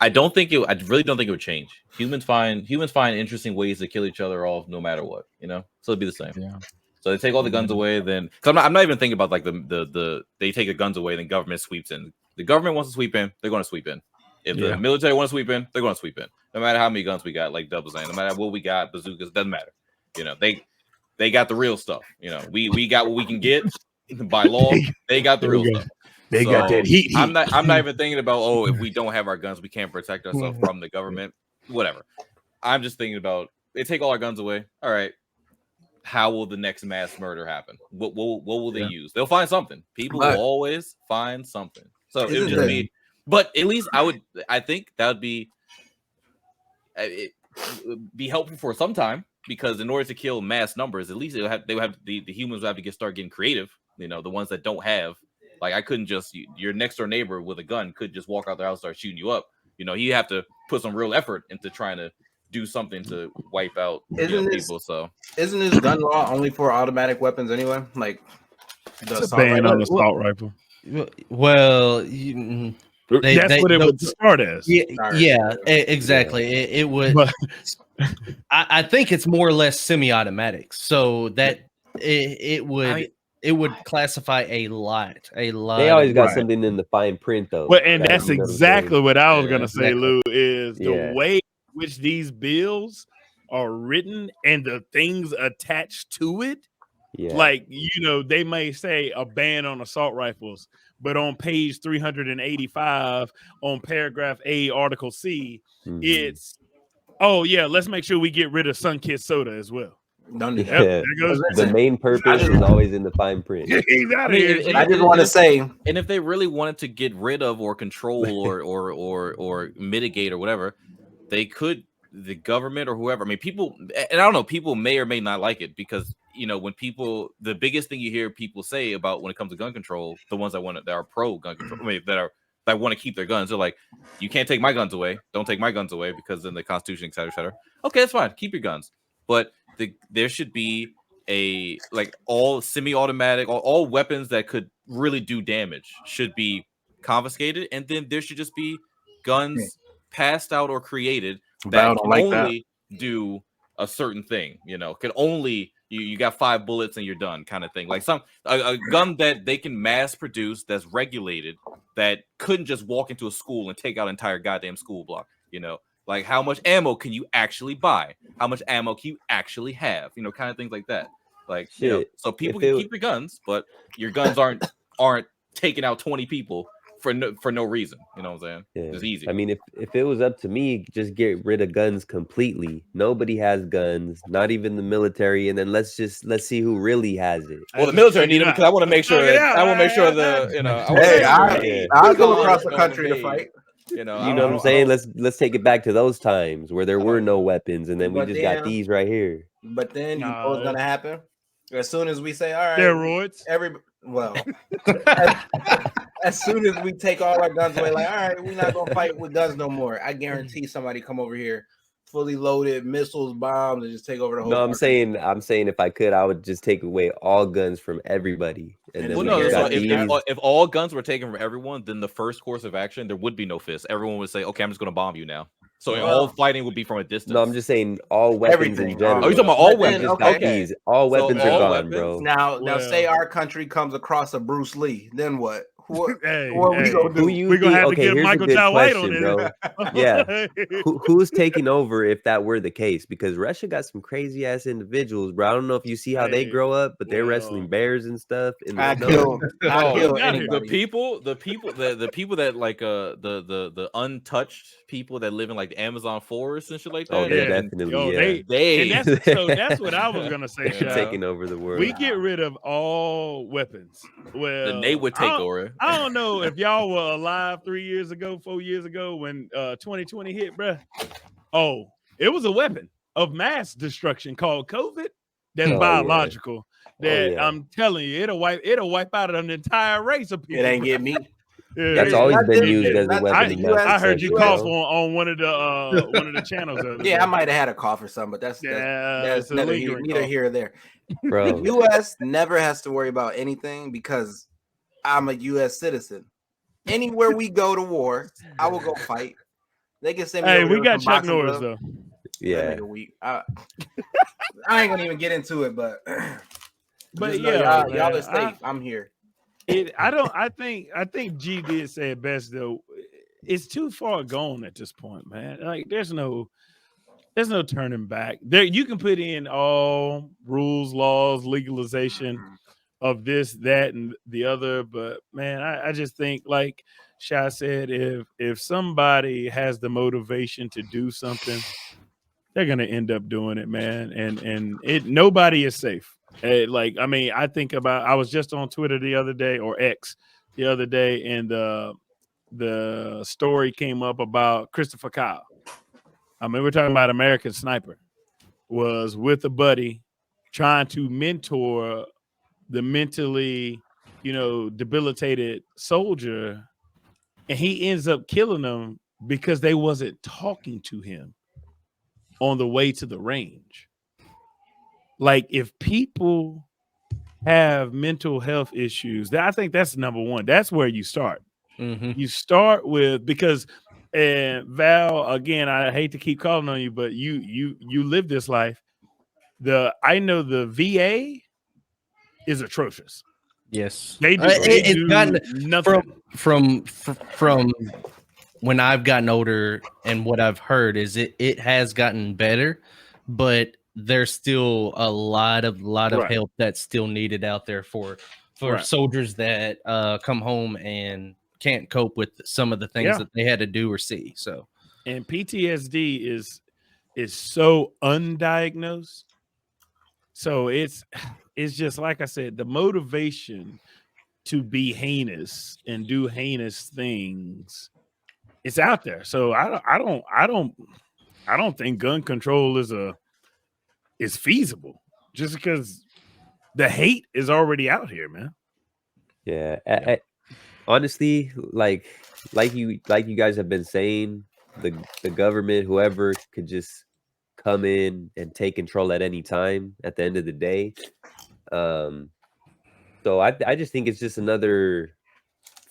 I don't think it. I really don't think it would change. Humans find interesting ways to kill each other off, no matter what. So it'd be the same. Yeah. So they take all the guns away, then because I'm not even thinking about like the they take the guns away, then government sweeps in. The government wants to sweep in, they're going to sweep in. If the military wants to sweep in, they're going to sweep in. No matter how many guns we got, like Dub was saying, no matter what we got, bazookas, doesn't matter. They got the real stuff. We got what we can get by law. They got the real stuff. They got that heat. I'm not even thinking about if we don't have our guns, we can't protect ourselves from the government. Whatever. I'm just thinking about they take all our guns away. All right. How will the next mass murder happen? What will they use? They'll find something. People will always find something. So it would just be, but at least I think that would be it would be helpful for some time because in order to kill mass numbers, at least the humans would have to start getting creative. The ones that don't have, like I couldn't just your next door neighbor with a gun could just walk out their house and start shooting you up. You have to put some real effort into trying to do something to wipe out people. So isn't this gun law only for automatic weapons anyway? Like the It's a ban on assault rifle. Well, that's what it would start as. Yeah, exactly. It would. But I think it's more or less semi-automatics, so that it would classify a lot. They always got something in the fine print, though. Well, and that's exactly what I was gonna say, Lou. Is the way in which these bills are written and the things attached to it. Yeah. Like, they may say a ban on assault rifles, but on page 385 on paragraph A, article C, it's, let's make sure we get rid of Sunkist soda as well. The main purpose is always in the fine print. I just want to say, and if they really wanted to get rid of or control or mitigate or whatever, they could. The government or whoever. I mean, people, and I don't know. People may or may not like it because when people, the biggest thing you hear people say about when it comes to gun control, the ones that are pro gun control, that want to keep their guns, they're like, you can't take my guns away. Don't take my guns away because in the Constitution, et cetera, et cetera. Okay, that's fine. Keep your guns, but there should be all semi-automatic, all weapons that could really do damage should be confiscated, and then there should just be guns passed out or created that can only do a certain thing. Can only you got 5 bullets and you're done, kind of thing. Like a gun that they can mass produce that's regulated, that couldn't just walk into a school and take out an entire goddamn school block. Like how much ammo can you actually buy? How much ammo can you actually have? Kind of things like that. Like so people can keep your guns, but your guns aren't taking out 20 people for no reason. You know what I'm saying? Yeah. It's easy. I mean, if it was up to me, just get rid of guns completely. Nobody has guns, not even the military, and then let's see who really has it. Well, the military need them because I want to make sure. I want to make sure the I want to Hey, make sure. I'll go Guns across the don't country to invade. fight. You know what I'm saying? Let's take it back to those times where there were no weapons, and then we just got these right here. But then you know what's gonna happen? As soon as we say, all right, steroids. As soon as we take all our guns away, like, all right, we're not gonna fight with guns no more. I guarantee somebody come over here, fully loaded, missiles, bombs, and just take over the whole. No, I'm saying if I could, I would just take away all guns from everybody. And then if all guns were taken from everyone, then the first course of action there would be no fists. Everyone would say, "Okay, I'm just going to bomb you now." So all fighting would be from a distance. No, I'm just saying all weapons in general. Oh, you're talking about all weapons? Okay. All weapons are gone, bro. Now, say our country comes across a Bruce Lee, then what? What we gonna do? We're gonna have to get Michael Jai White on it, bro. Yeah, who's taking over if that were the case? Because Russia got some crazy ass individuals, bro. I don't know if you see how they grow up, but they're wrestling bears and stuff. I kill the people that like the untouched people that live in like the Amazon forest and shit like that. Oh, they're definitely that's what I was gonna say. Taking over the world. We get rid of all weapons. Well, then they would take over. I don't know if y'all were alive 4 years ago when 2020 hit, bruh. Oh, it was a weapon of mass destruction called COVID. That's biological. I'm telling you, it'll wipe out an entire race of people. It ain't get me. Yeah, that's always been used as a weapon. I heard you cough on one of the channels. I might have had a cough or something, but that's neither here or there. Bro. The U.S. never has to worry about anything because I'm a U.S. citizen. Anywhere we go to war, I will go fight. They can send me. Hey, we got Chuck Norris though. Yeah, I ain't gonna even get into it, but yeah, y'all are safe. I'm here. I think G did say it best though. It's too far gone at this point, man. Like there's no turning back. There you can put in all rules, laws, legalization of this, that, and the other, but man, I just think like Shy said, if somebody has the motivation to do something, they're gonna end up doing it, man. And nobody is safe. I think about I was just on Twitter the other day or X the other day, and the story came up about Christopher Kyle. I mean, we're talking about American Sniper was with a buddy trying to mentor the mentally, debilitated soldier, and he ends up killing them because they wasn't talking to him on the way to the range. Like if people have mental health issues, I think that's number one. That's where you start. Mm-hmm. You start with because Val, again, I hate to keep calling on you, but you live this life. I know the VA is atrocious. Yes, it's gotten nothing from when I've gotten older, and what I've heard is it has gotten better, but there's still a lot of help that's still needed out there for soldiers that come home and can't cope with some of the things that they had to do or see. So, and PTSD is so undiagnosed. So it's just like I said, the motivation to be heinous and do heinous things, it's out there. So I don't think gun control is feasible just because the hate is already out here, man. Yeah. Honestly, like you guys have been saying, the government, whoever, could just come in and take control at any time at the end of the day. So I just think it's just another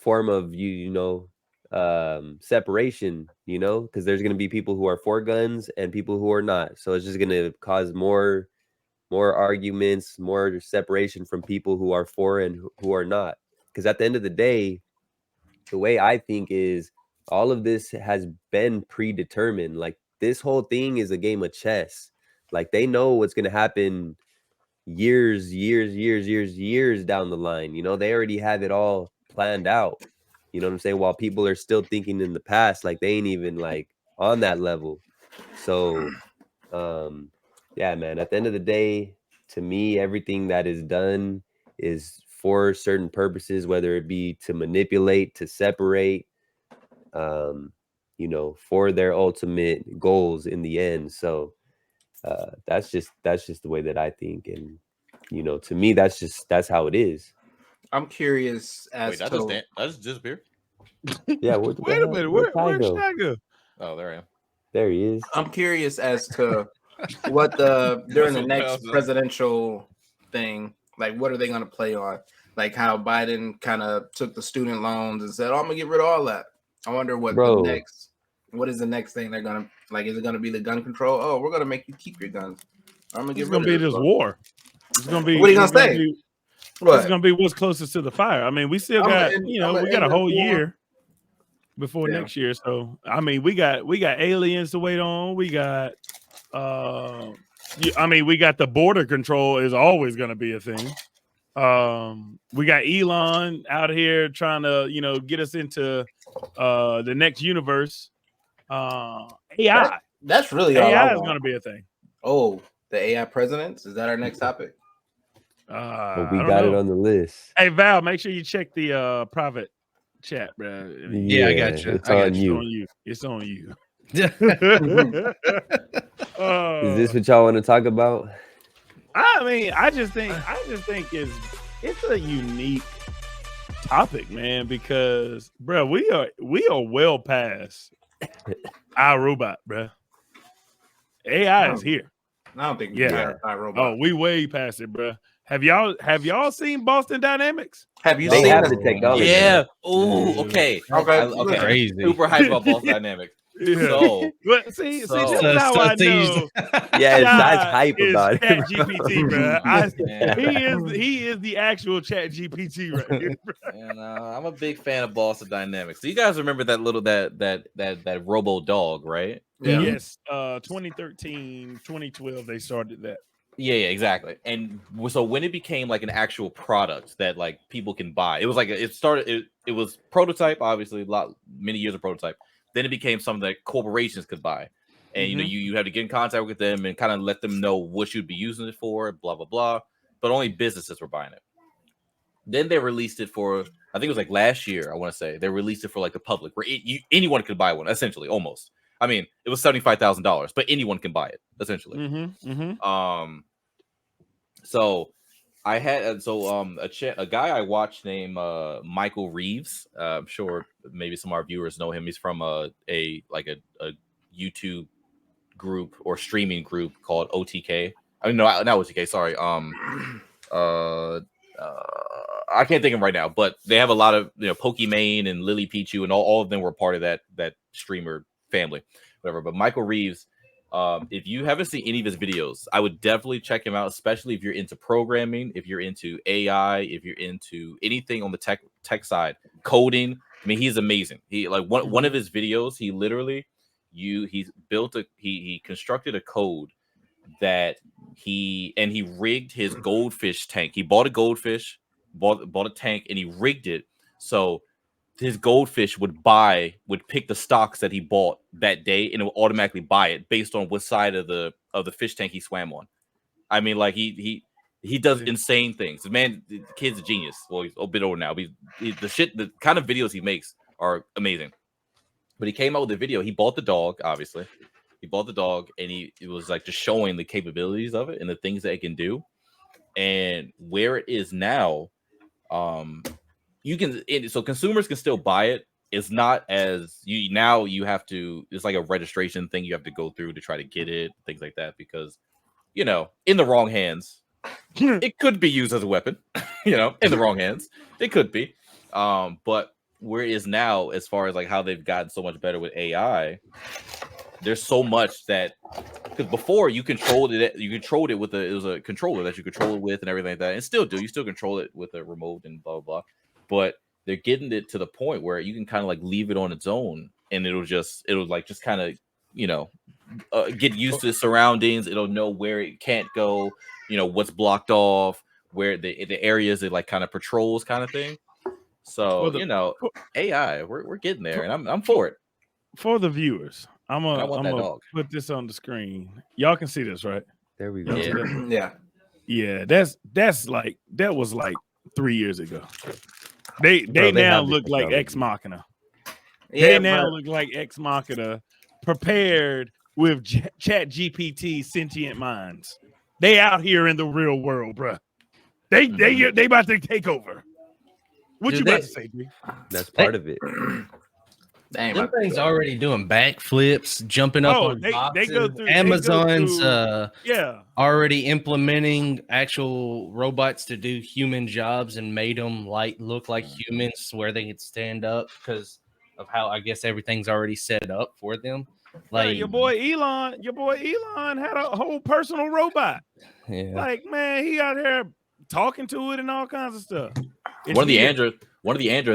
form of separation, because there's going to be people who are for guns and people who are not. So it's just going to cause more arguments, more separation from people who are for and who are not. Because at the end of the day, the way I think is all of this has been predetermined. Like this whole thing is a game of chess. Like they know what's going to happen years down the line. They already have it all planned out. You know what I'm saying? While people are still thinking in the past, like they ain't even like on that level. So, yeah, man, at the end of the day, to me, everything that is done is for certain purposes, whether it be to manipulate, to separate, you know, for their ultimate goals in the end. So, that's just the way that I think. And, you know, to me, that's how it is. I'm curious as Wait, to I just disappeared. Yeah, what the Wait a hell? minute, Where'd Ty where'd go? Shy go? Oh, there I am. There he is. I'm curious as to what during the Russell next Wilson. presidential thing, like what are they going to play on? Like how Biden kind of took the student loans and said, "Oh, I'm gonna get rid of all that." I wonder what what is the next thing they're gonna like? Is it gonna be the gun control? Oh, we're gonna make you keep your guns. I'm gonna get It's rid gonna be of this this war. It's gonna be. What are you it's gonna say? Be, What? It's gonna be what's closest to the fire. I mean, we still got we got a whole year before next year. So I mean, we got aliens to wait on. We got we got the border control is always gonna be a thing. We got Elon out here trying to, get us into the next universe. AI. That's really AI is gonna be a thing. Oh, the AI presidents? Is that our next topic? But we got it on the list. Hey Val, make sure you check the private chat, bro. Yeah, I got you. It's on you. It's on you. Is this what y'all want to talk about? I mean, I just think it's a unique topic, man, because bro, we are well past our robot, bro. AI is here. I don't think we are iRobot. Oh, we way past it, bro. Have y'all seen Boston Dynamics? Have you They seen have the the technology. Yeah. Oh, okay. Okay. Crazy. Super hype about Boston Dynamics. Yeah. So, But see, this is So- how so I these- know. Yeah, Ty's Shy hype is about it. ChatGPT, bro. Yeah. He is the actual ChatGPT right here, bro. and I'm a big fan of Boston Dynamics. So you guys remember that little that Robo dog, right? Yeah. Yes, 2013, 2012, they started that. Yeah, exactly. And so when it became like an actual product that like people can buy, it was like it was prototype, obviously, many years of prototype. Then it became something that corporations could buy, and you had to get in contact with them and kind of let them know what you'd be using it for, blah blah blah. But only businesses were buying it. Then they released it for, I think it was like last year. I want to say they released it for like the public, where anyone could buy one, essentially, almost. I mean, it was $75,000, but anyone can buy it, essentially. So I had a guy I watched named Michael Reeves. I'm sure maybe some of our viewers know him. He's from a YouTube group or streaming group called OTK. I mean, no, not OTK. Sorry. I can't think of him right now, but they have a lot of Pokimane and Lily Pichu, and all of them were part of that streamer family, whatever. But Michael Reeves. If you haven't seen any of his videos, I would definitely check him out, especially if you're into programming, if you're into AI, if you're into anything on the tech side, coding. I mean, he's amazing. He like one of his videos, he literally he constructed a code that he rigged his goldfish tank. He bought a goldfish, bought a tank, and he rigged it so his goldfish would pick the stocks that he bought that day, and it would automatically buy it based on what side of the fish tank he swam on. I mean, like he does insane things. The kid's a genius. Well, he's a bit older now. But the kind of videos he makes are amazing. But he came out with a video. He bought the dog, obviously. He bought the dog, and it was like just showing the capabilities of it and the things that it can do, and where it is now. So consumers can still buy it. It's not as you have to. It's like a registration thing you have to go through to try to get it, things like that. Because in the wrong hands, it could be used as a weapon. In the wrong hands, it could be. But where it is now, as far as like how they've gotten so much better with AI, there's so much that because before you controlled it with it was a controller that you control it with and everything like that, and you still control it with a remote and blah blah blah. But they're getting it to the point where you can kind of like leave it on its own, and it'll just kind of get used to the surroundings. It'll know where it can't go, what's blocked off, where the areas it like kind of patrols, kind of thing. So AI, we're getting there, and I'm for it. For the viewers, I'm I want that gonna dog. put this on the screen. Y'all can see this, right? There we go. Yeah. Yeah, that was like 3 years ago. They Bro, they now have the look like technology. Ex Machina. Yeah, They now look like Ex Machina, prepared with Chat GPT sentient minds. They out here in the real world, bro. They about to take over. What Dude, you about to say, B? That's part of it. Dang, Them things already doing backflips, jumping up on they boxes. go through Amazon's yeah. already implementing actual robots to do human jobs and made them look like humans where they could stand up because of how I guess everything's already set up for them. Like your boy Elon had a whole personal robot. yeah. Like, man, he out here talking to it and all kinds of stuff. One of the androids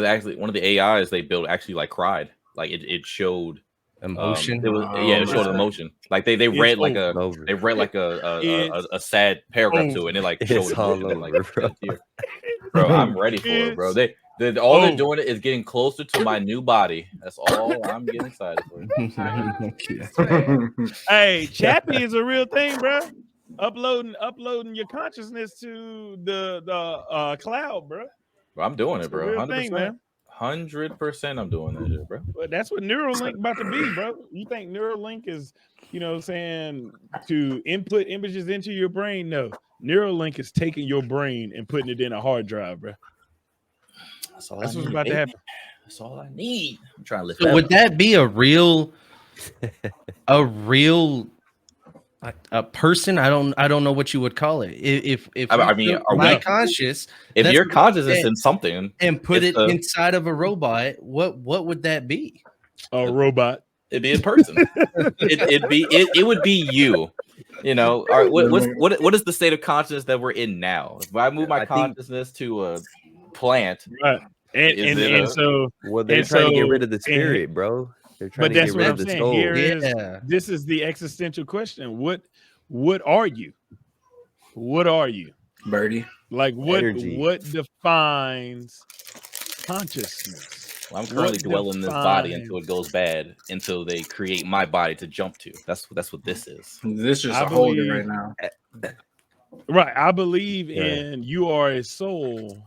actually, one of the AIs they built actually like cried. Like it showed Emotion. It showed emotion. Like they read like a sad paragraph to it, and it like showed emotion. And, like, bro, I'm ready for it, bro. They're doing it is getting closer to my new body. That's all I'm getting excited for. Hey, Chappie is a real thing, bro. Uploading your consciousness to the cloud, bro. I'm doing it, bro. 100%. 100%. I'm doing that shit, bro. But that's what Neuralink about to be, bro. You think Neuralink is, saying to input images into your brain? No, Neuralink is taking your brain and putting it in a hard drive, bro. That's what's about to happen. That's all I need. I'm trying to lift. So would that be a real a person? I don't know what you would call it. If I mean, are my we conscious? If your consciousness is in something and put it inside of a robot, what would that be? A robot. It'd be a person. it would be you. All right. What is the state of consciousness that we're in now? If I move my consciousness to a plant, right? And so they're trying to get rid of the spirit, bro. They're trying to get rid of the soul. This is the existential question. What are you? What are you, Birdie? Like what defines consciousness? Well, I'm currently dwelling in this body until it goes bad, until they create my body to jump to. That's what this is. This is a holder right now. Right. I believe in you are a soul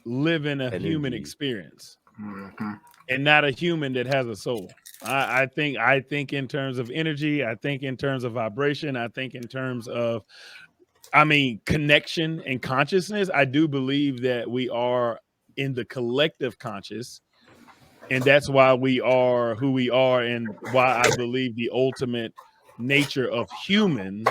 living a human experience. Mm-hmm. And not a human that has a soul. I think in terms of energy. I think in terms of vibration. I think in terms of, connection and consciousness. I do believe that we are in the collective conscious, and that's why we are who we are, and why I believe the ultimate nature of humans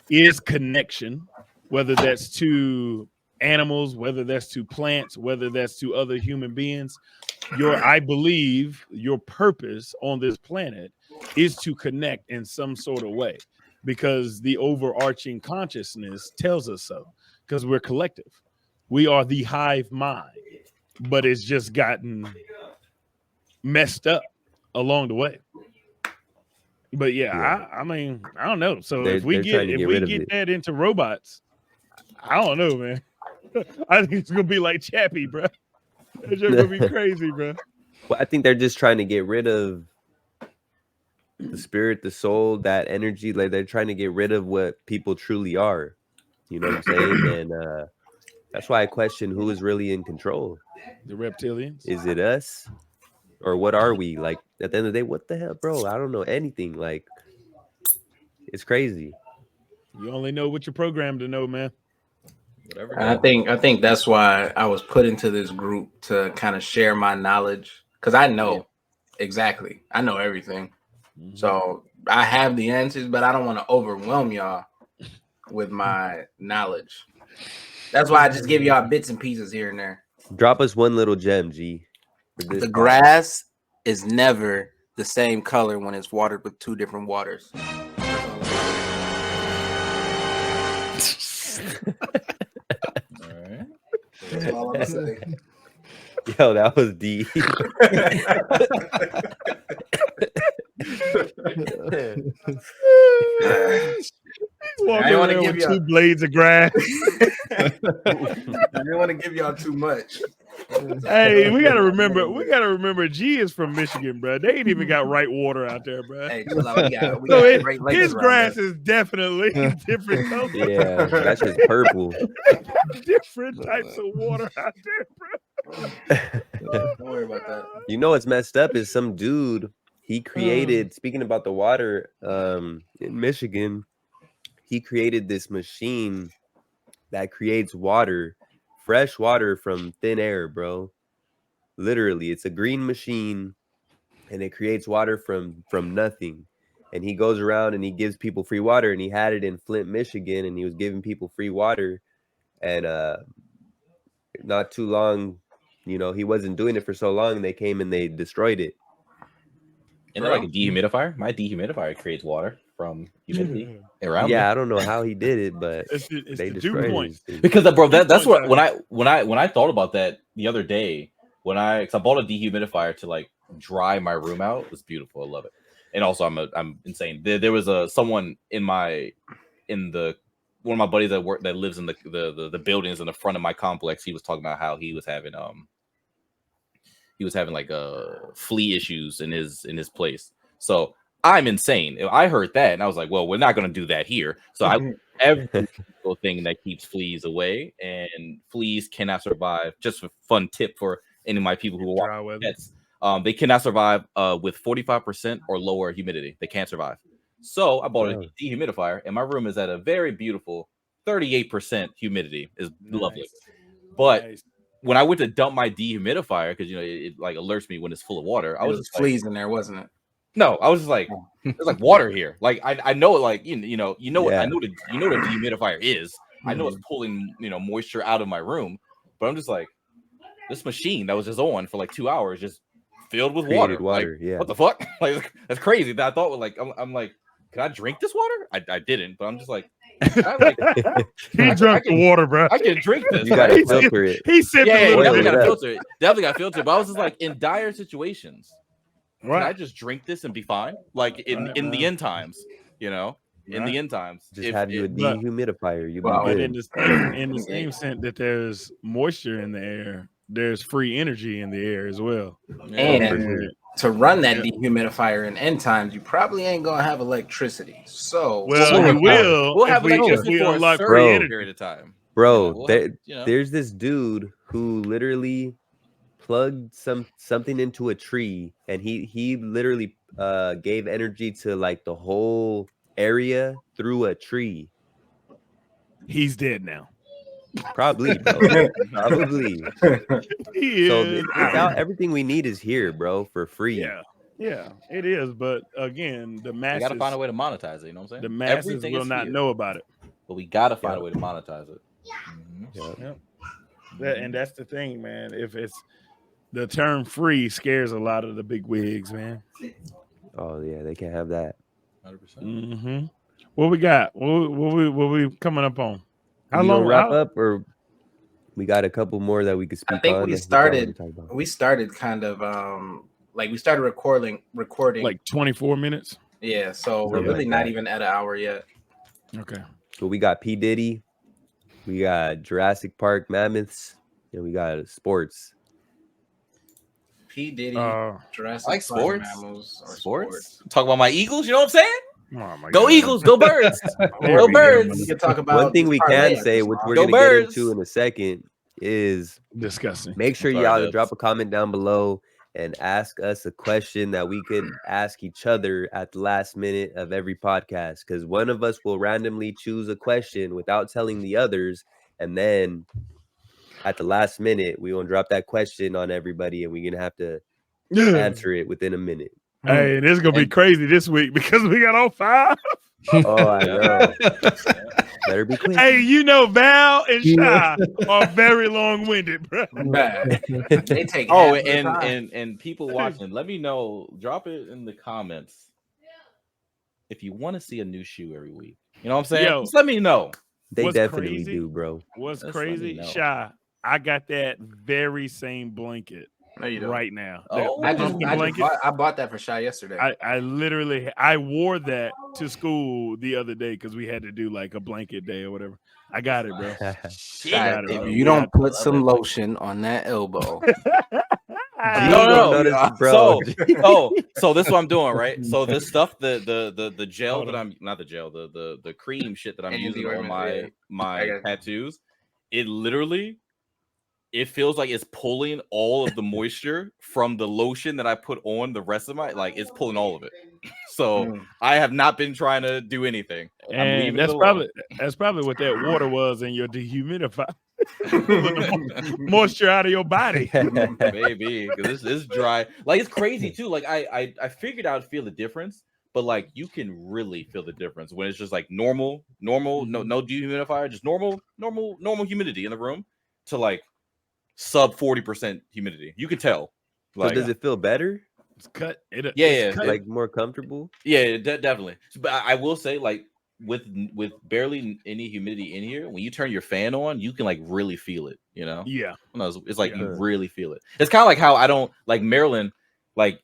is connection, whether that's to animals, whether that's to plants, whether that's to other human beings. I believe your purpose on this planet is to connect in some sort of way, because the overarching consciousness tells us so, because we're collective. We are the hive mind, but it's just gotten messed up along the way. But I don't know. So if we get that into robots, I don't know, man. I think it's gonna be like Chappie, bro. It's just gonna be crazy, bro. Well, I think they're just trying to get rid of the spirit, the soul, that energy. Like they're trying to get rid of what people truly are. You know what I'm saying? And that's why I question who is really in control. The reptilians? Is it us? Or what are we? Like at the end of the day, what the hell, bro? I don't know anything. Like it's crazy. You only know what you're programmed to know, man. Whatever. I think that's why I was put into this group, to kind of share my knowledge, because I know exactly. I know everything. Mm-hmm. So I have the answers, but I don't want to overwhelm y'all with my knowledge. That's why I just give y'all bits and pieces here and there. Drop us one little gem, G. The grass is never the same color when it's watered with two different waters. That's all I'm gonna say. Yo, that was deep. I don't want to give you 2 blades of grass. I didn't want to give y'all too much. Hey, we gotta remember. G is from Michigan, bro. They ain't even got right water out there, bro. Hey, chill out. We So got Great Lakes his around grass us. is definitely different colors. Yeah, that's just purple. Different types of water out there, bro. Don't worry about that. You know what's messed up is some dude he created. Speaking about the water, in Michigan, he created this machine that creates water, fresh water from thin air, bro. Literally, it's a green machine, and it creates water from nothing. And he goes around and he gives people free water. And he had it in Flint, Michigan, and he was giving people free water. And not too long, he wasn't doing it for so long. They came and they destroyed it. And then like a dehumidifier. My dehumidifier creates water from humidity around. Yeah, I don't know how he did it, but they destroyed it. Because bro, that's what when I thought about that the other day, because I bought a dehumidifier to like dry my room out. It was beautiful. I love it. And also I'm insane. There was someone in one of my buddies that lives in the buildings in the front of my complex. He was talking about how he was having like flea issues in his place. So I'm insane. I heard that and I was like, well, we're not going to do that here. So I every single thing that keeps fleas away, and fleas cannot survive. Just a fun tip for any of my people who are pets. They cannot survive with 45% or lower humidity. They can't survive. So I bought a dehumidifier, and my room is at a very beautiful 38% humidity. Is lovely. But when I went to dump my dehumidifier, because it like alerts me when it's full of water, I was just fleas in there, wasn't it? No, I was just like, there's like water here. Like I know, like I know what the dehumidifier is. I know it's pulling moisture out of my room, but I'm just like, this machine that was just on for like 2 hours just filled with water. Like, what the fuck? Like that's crazy. That I thought like I'm like, can I drink this water? I didn't, but I'm just like, he drank the water, bro. I can drink this. You gotta filter it. He said, definitely gotta filter it. Definitely gotta filter it. But I was just like, in dire situations, can I just drink this and be fine? Like in the end times, in the end times, just have you a dehumidifier. But in the same sense that there's moisture in the air, there's free energy in the air as well. And to run that dehumidifier in end times, you probably ain't gonna have electricity. So we'll have electricity for a certain period of time. Bro, there's this dude who literally plugged something into a tree, and he literally gave energy to like the whole area through a tree. He's dead now. Probably, bro. Probably. So it's out. Everything we need is here, bro, for free. Yeah, it is. But again, the masses, we gotta find a way to monetize it. You know what I'm saying? The masses will not know about it. But we gotta find a way to monetize it. And that's the thing, man. If it's the term free scares a lot of the big wigs, man. Oh yeah, they can't have that. 100%. What we got? What we coming up on? How long wrap up, or we got a couple more that we could speak on? I think we started kind of like we started recording like 24 minutes. Yeah, so we're really not even at an hour yet. Okay. So we got P. Diddy, we got Jurassic Park mammoths, and we got sports. P. Diddy, Jurassic like Park sports. mammals, or sports. Talk about my Eagles. You know what I'm saying? Oh my go God. Eagles, go Birds, go Birds. We can talk about one thing we can say, which we're gonna get into in a second, is disgusting. Make sure y'all drop a comment down below and ask us a question that we could ask each other at the last minute of every podcast, because one of us will randomly choose a question without telling the others, and then at the last minute we gonna drop that question on everybody, and we're gonna have to answer it within a minute. Hey, this is gonna be crazy this week because we got all 5. Oh, I know. Better be quick. Hey, Val and Shy are very long-winded, bro. They take and people watching, let me know. Drop it in the comments if you want to see a new shoe every week. You know what I'm saying? Just let me know. They definitely do, bro. What's crazy, Shy? I got that very same blanket No, you don't. right now. Oh. The pumpkin blanket. I bought that for Shy yesterday. I literally I wore that to school the other day because we had to do like a blanket day or whatever. I got it, bro. Shy, bro. if you don't put some lotion on that elbow, No. bro. So this is what I'm doing, right? So this stuff, the gel that I'm not the gel, the cream shit that I'm And using on deodorant, my tattoos, it literally it feels like it's pulling all of the moisture from the lotion that I put on the rest of my it's pulling all of it. So I have not been trying to do anything. I'm leaving that's it alone. that's probably what that water was in your dehumidifier. Moisture out of your body. Maybe because this is dry. Like it's crazy too. Like I figured I'd feel the difference, but like you can really feel the difference when it's just like normal, no dehumidifier, just normal humidity in the room to like sub 40% humidity. You can tell. So does it feel better? It's cut. Yeah, cut. Like more comfortable? Yeah, definitely. But I will say, like with barely any humidity in here, when you turn your fan on, you can like really feel it. You know? Yeah. No, it's like you really feel it. It's kind of like how I don't like Maryland. Like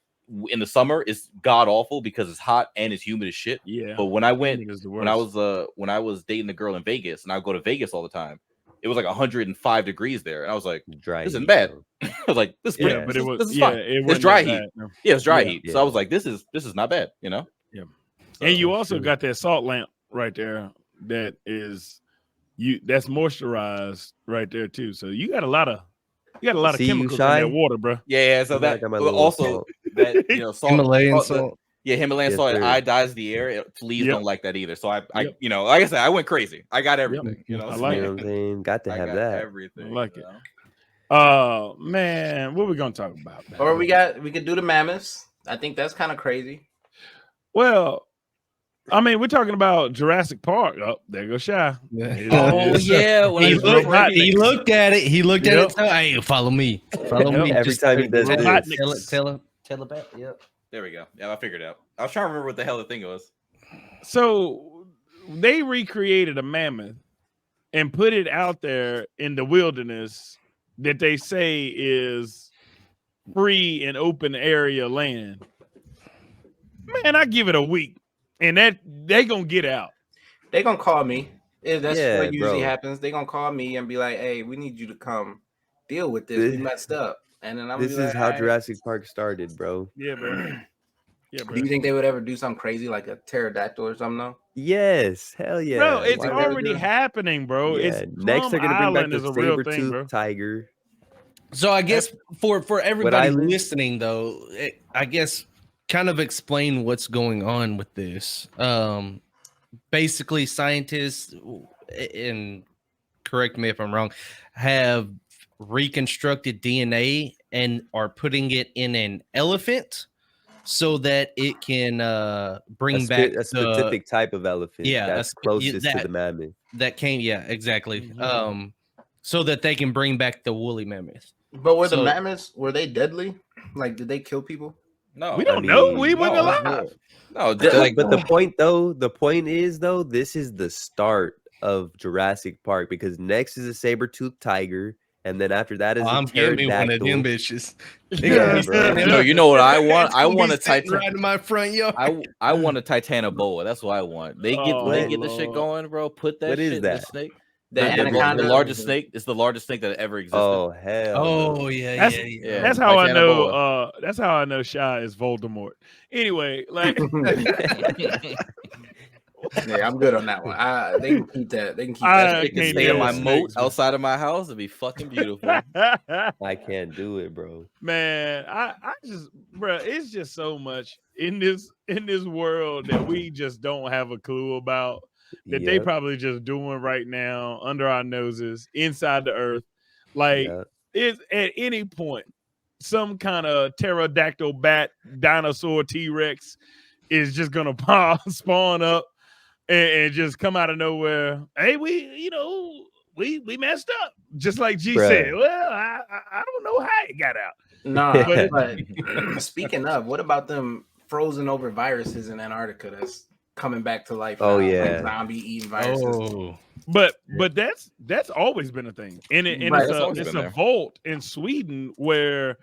in the summer, it's god awful because it's hot and it's humid as shit. Yeah. But when I was dating the girl in Vegas, and I would go to Vegas all the time, it was like 105 degrees there, and I was like, Dry this isn't heat, bad. bro. I was like, this is pretty, but it was this is fine. It's dry heat. Yeah, it's dry heat. So I was like, this is not bad, you know? Yeah. So, And you also got that salt lamp right there that is that's moisturized right there too. So you got a lot of chemicals in that water, bro. Yeah. So that also that salt, Himalayan salt. Himalayan Yes, salt sir. iodize the air. Fleas don't like that either. So I like I said, I went crazy. I got everything. You know, I like you know what I'm saying? Got to have that. Everything. I like it. Man, what we gonna talk about? Man? Or we could do the mammoths. I think that's kind of crazy. Well, I mean, we're talking about Jurassic Park. Oh, there goes Shy. Oh yeah, when He looked at it. He looked at it. So, hey, follow me. Follow me. Every time he does this. Tell it back. Yep. There we go. Yeah, I figured it out. I was trying to remember what the hell the thing was. So they recreated a mammoth and put it out there in the wilderness that they say is free and open area land. Man, I give it a week, and that they gonna get out. They gonna call me. If that's what usually happens. They gonna call me and be like, "Hey, we need you to come deal with this. We messed up." And then this is how Jurassic Park started, bro. Yeah, bro. Yeah, bro. Do you think they would ever do something crazy like a pterodactyl or something? Though? Yes, hell yeah, bro. It's already happening, bro. Yeah. It's next they're gonna bring back the saber-tooth tiger. So I guess for everybody listening, though, I guess kind of explain what's going on with this. Basically, scientists, and correct me if I'm wrong, have reconstructed DNA and are putting it in an elephant so that it can bring back a specific type of elephant. Yeah, that's closest to the mammoth. That came, exactly. So that they can bring back the woolly mammoth. But were the mammoths, were they deadly? Like, did they kill people? No, we don't know. We weren't alive. No, but the point is this is the start of Jurassic Park because next is a saber-toothed tiger, and then after that is a pterodactyl. One of them bitches. No, you know what I want? I want a Titan right in my front yard. I want a Titanoboa. That's what I want. They get the shit going, bro. Put that shit in the snake. The largest snake is the largest snake that ever existed. Oh hell! Oh yeah. That's how I know. That's how I know Shy is Voldemort. Anyway, like, yeah, I'm good on that one. They can keep that. They can keep that. It can stay in my moat outside of my house. It'd be fucking beautiful. I can't do it, bro. Man, I just, bro, it's just so much in this world that we just don't have a clue about. That they probably just doing right now under our noses, inside the earth. Like, it's at any point, some kind of pterodactyl bat, dinosaur, T-Rex is just gonna spawn up and just come out of nowhere. Hey, we messed up, just like G said. Well, I don't know how it got out. No, but speaking of, what about them frozen over viruses in Antarctica that's coming back to life? Oh now, yeah, like zombie eating viruses. But that's always been a thing, and it's a vault in Sweden where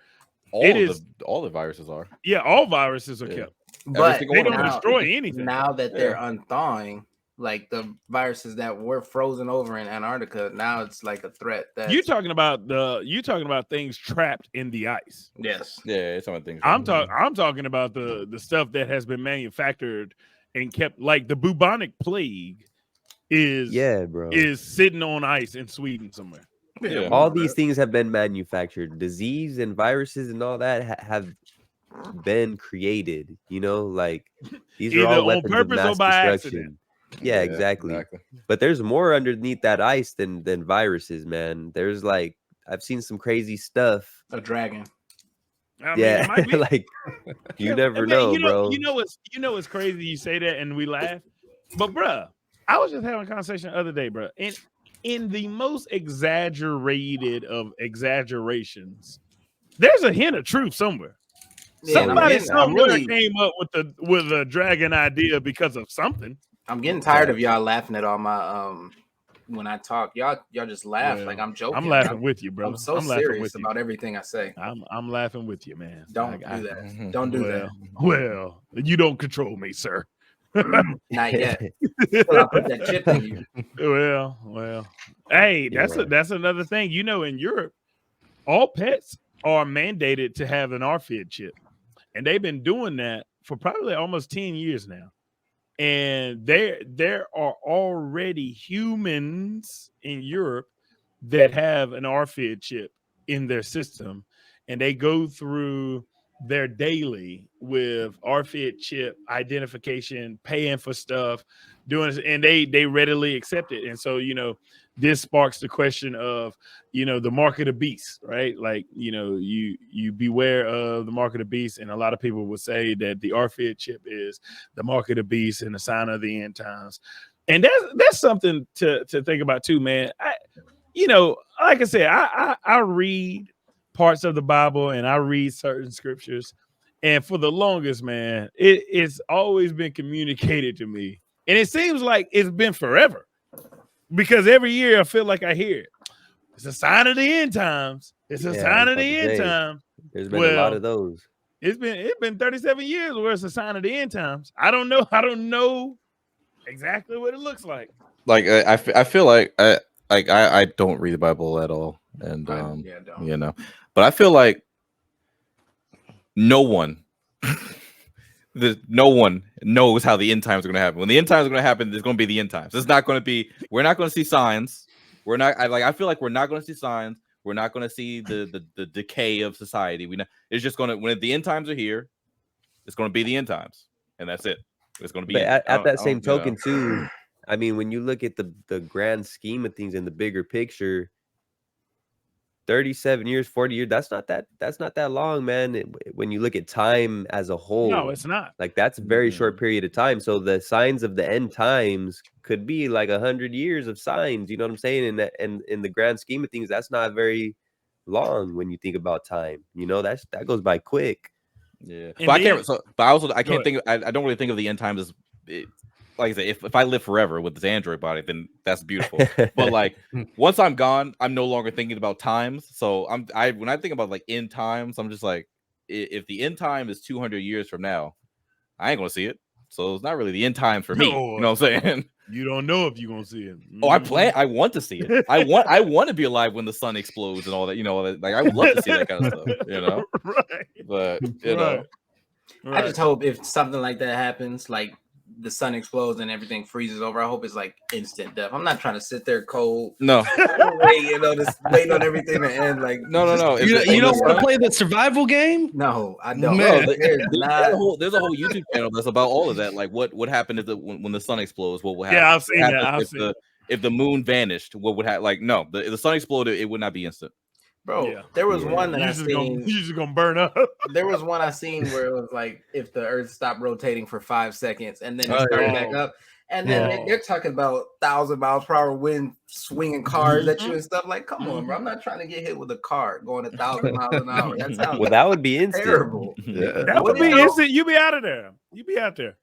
all the viruses are. Yeah, all viruses are Yeah. kept. But single They one of don't them. destroy anything. now that they're unthawing, like the viruses that were frozen over in Antarctica, now it's like a threat. That's You're talking about things trapped in the ice. yes. Yeah, it's some of the things. I'm talking about the stuff that has been manufactured and kept, like the bubonic plague is sitting on ice in Sweden somewhere. Yeah. All these things have been manufactured. Disease and viruses and all that have been created. You know, like these are Either all on weapons of purpose or mass by destruction. accident. Yeah, exactly. But there's more underneath that ice than viruses, man. There's like I've seen some crazy stuff. A dragon. I mean, it might be. Like you never know, bro. You know it's crazy you say that and we laugh. But bruh, I was just having a conversation the other day, bruh. In the most exaggerated of exaggerations, there's a hint of truth somewhere. Yeah, Somebody I'm somewhere really- came up with a dragon idea because of something. I'm getting tired of y'all laughing at all my when I talk. Y'all just laugh Well, like I'm joking. I'm laughing with you, bro. I'm so laughing serious with you. about everything I say. I'm laughing with you, man. Don't do that. Don't do that. Well, you don't control me, sir. Not yet. Till I put that chip in you. Well. Hey, that's another thing. You know, in Europe, all pets are mandated to have an RFID chip. And they've been doing that for probably almost 10 years now. And there are already humans in Europe that have an RFID chip in their system, and they go through their daily with RFID chip identification, paying for stuff, doing it, and they readily accept it. And so, you know, this sparks the question of, you know, the mark of the beast, right? Like, you know, you beware of the mark of the beast, and a lot of people would say that the RFID chip is the mark of the beast and the sign of the end times. And that's something to think about too, man. You know, like I said, I read parts of the Bible and I read certain scriptures, and for the longest, man, it's always been communicated to me, and it seems like it's been forever, because every year I feel like I hear it. It's a sign of the end times. It's a sign of the end times. There's been a lot of those. It's been 37 years where it's a sign of the end times. I don't know exactly what it looks like. Like I feel like I don't read the Bible at all, and you know, but I feel like no one knows how the end times are going to happen. When the end times are going to happen, there's going to be the end times. It's not going to be. We're not going to see signs. I feel like we're not going to see signs. We're not going to see the decay of society. It's just going to, when the end times are here, it's going to be the end times, and that's it. It's going to be. But at that same token, too, I mean, when you look at the grand scheme of things in the bigger picture, 37 years, 40 years, that's not that long, man. When you look at time as a whole, no, it's not. Like, that's a very short period of time. So the signs of the end times could be like 100 years of signs. You know what I'm saying? And in the grand scheme of things, that's not very long when you think about time. You know, that goes by quick. Yeah, but I can't think. I don't really think of the end times as. Like I say, if I live forever with this android body, then that's beautiful. But like once I'm gone, I'm no longer thinking about times. So when I think about like end times, I'm just like, if the end time is 200 years from now, I ain't gonna see it. So it's not really the end time for me. You know what I'm saying? You don't know if you're gonna see it. Oh, I want to see it. I want to be alive when the sun explodes and all that. You know, like I would love to see that kind of stuff. You know, right? But you know, I just hope if something like that happens, like the sun explodes and everything freezes over, I hope it's like instant death. I'm not trying to sit there cold. No, waiting on everything to end. Like no. You don't want to play the survival game? No, I don't. Man. There's a whole YouTube channel that's about all of that. Like what happened when the sun explodes? What will happen? Yeah, I've seen that. If the moon vanished, what would happen? Like no, if the sun exploded, it would not be instant. Bro, there was one that I seen. You're just gonna burn up. There was one I seen where it was like if the Earth stopped rotating for 5 seconds and then it started back up, and then they're talking about 1,000 miles per hour wind swinging cars at you and stuff. Like, come on, bro! I'm not trying to get hit with a car going 1,000 miles an hour. That sounds that would be instant. Terrible. That would be instant. You be out of there. You be out there.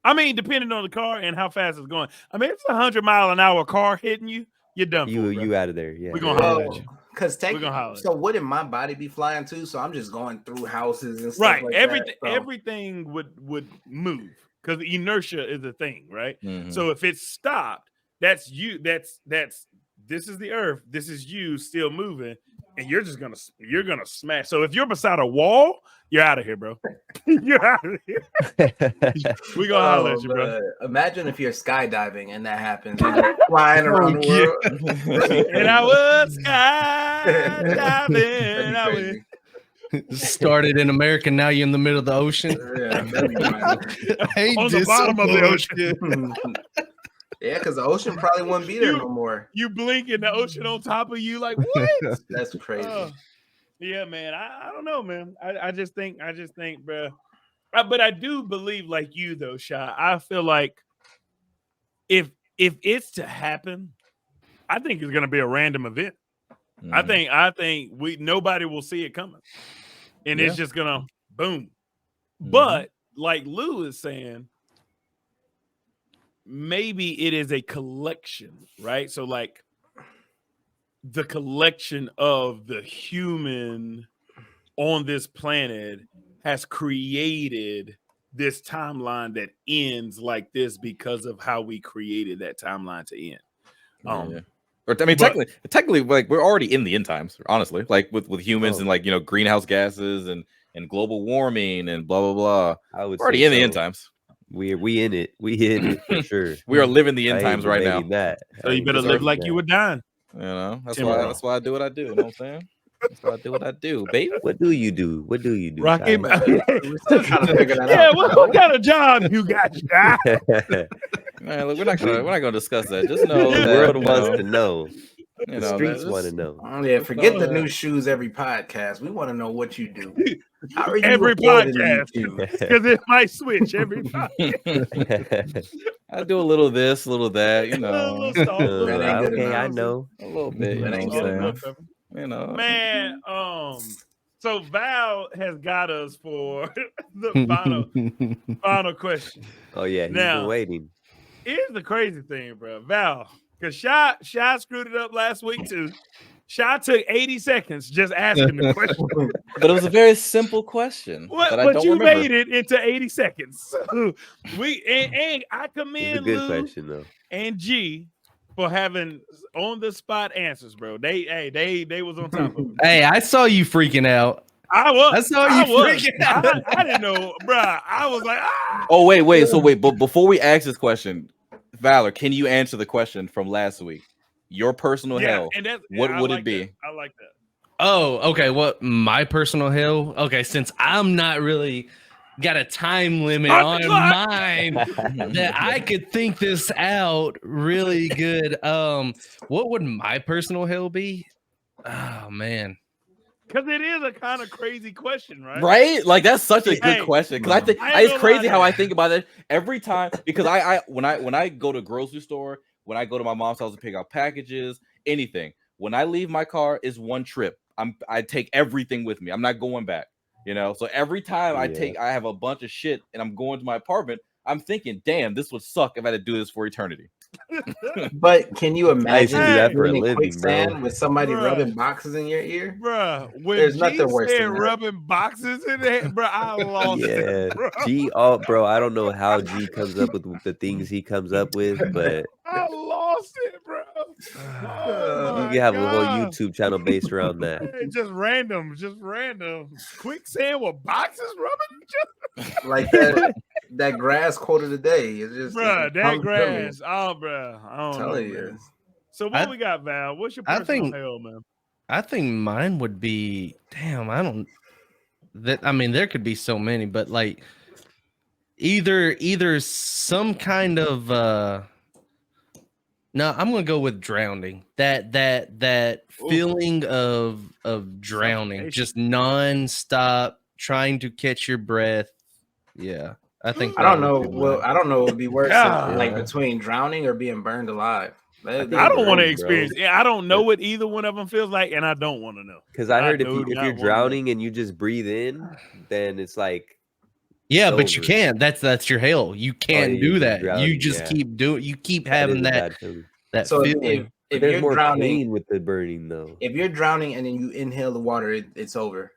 I mean, depending on the car and how fast it's going. I mean, if it's 100-mile-an-hour car hitting you, you're done. You out of there. Yeah, We're gonna holler at you. Because gonna holler. so wouldn't my body be flying too? So I'm just going through houses and stuff Right. like Everything that. So. everything would move because inertia is a thing, right? Mhm. So if it's stopped, that's you. That's this is the earth. This is you still moving, and you're gonna smash. So if you're beside a wall, you're out of here, bro. You're out of here. We gonna holler at you, bro. Imagine if you're skydiving and that happens. You're flying around the world. And I was skydiving. I went. Started in America, now you're in the middle of the ocean. Yeah, that'd be fine. Ain't On the this bottom some of the bullshit? ocean. Yeah, because the ocean probably wouldn't be there no more. You blink and the ocean on top of you, like what? That's crazy. Yeah, man. I don't know, man. I just think, bro. But I do believe, like you though, Shy. I feel like if it's to happen, I think it's gonna be a random event. I think nobody will see it coming, and it's just gonna boom. But like Lou is saying, maybe it is a collection, right? So like the collection of the human on this planet has created this timeline that ends like this because of how we created that timeline to end. Or I mean, technically, like we're already in the end times, honestly. Like with humans and like greenhouse gases and global warming and blah blah blah. I would we're already in the end times. We in it. We in it for sure. We are living the end times right now. So you better live like you were dying. That's why I do what I do. You know what I'm saying? That's why I do what I do, baby. What do you do? Rocky, We're still trying to figure that out. What kind of job you got, Shy? Man, look, we're not gonna discuss that. Just know the world wants to know. The streets want to know. Yeah, forget the new shoes every podcast. We want to know what you do. How are you every podcast? Because it might switch every podcast. I do a little of this, a little of that, okay, I know. A little bit, you know what I'm saying? Man, so Val has got us for the final question. Oh yeah, he's been waiting. Here's the crazy thing, bro. Val, because Shy screwed it up last week too. Shy took 80 seconds just asking the question. But it was a very simple question. But you made it into 80 seconds. And I commend it's a good Lou question though. and G for having on the spot answers, bro. They was on top of it. Hey, I saw you freaking out. I saw you freaking out. I didn't know, bro. I was like, ah. Oh, wait. But before we ask this question, Valor, can you answer the question from last week? Your personal hell. What would it be? I like that. Oh, okay. What my personal hell? Okay, since I'm not really got a time limit on mine that I could think this out really good. What would my personal hell be? Oh man. Because it is a kind of crazy question, right? Right? Like that's such a good question. Because I think it's crazy how I think about it every time. Because when I go to grocery store, when I go to my mom's house to pick out packages, anything. When I leave my car, is one trip. I take everything with me. I'm not going back. So every time I have a bunch of shit and I'm going to my apartment, I'm thinking, damn, this would suck if I had to do this for eternity. But can you imagine do that for a doing living, quicksand bro? with somebody rubbing boxes in your ear? Bro, when There's G nothing worse said than that. rubbing boxes in there, bro, I lost it, bro. G, bro, I don't know how G comes up with the things he comes up with, but I lost it, bro. you can have a whole YouTube channel based around that. Just random. Quicksand with boxes rubbing? Like that grass quote of the day. It's just, bro, that grass. Oh, bro. I don't know. You. So what we got, Val? What's your personal hell, man? I think mine would be, there could be so many, but like either some kind of no, I'm gonna go with drowning. That feeling of drowning, just non-stop trying to catch your breath. Yeah, I think I don't know. Well, I don't know. It would be worse, like between drowning or being burned alive. I don't want to experience. I don't know what either one of them feels like, and I don't want to know. Because I heard if you're drowning and you just breathe in, then it's like. Yeah, but you can't. That's your hell. You can't do that. You just keep doing. You keep having that so feeling. if There's you're more drowning, pain with the burning, though. if you're drowning and then you inhale the water, it's over.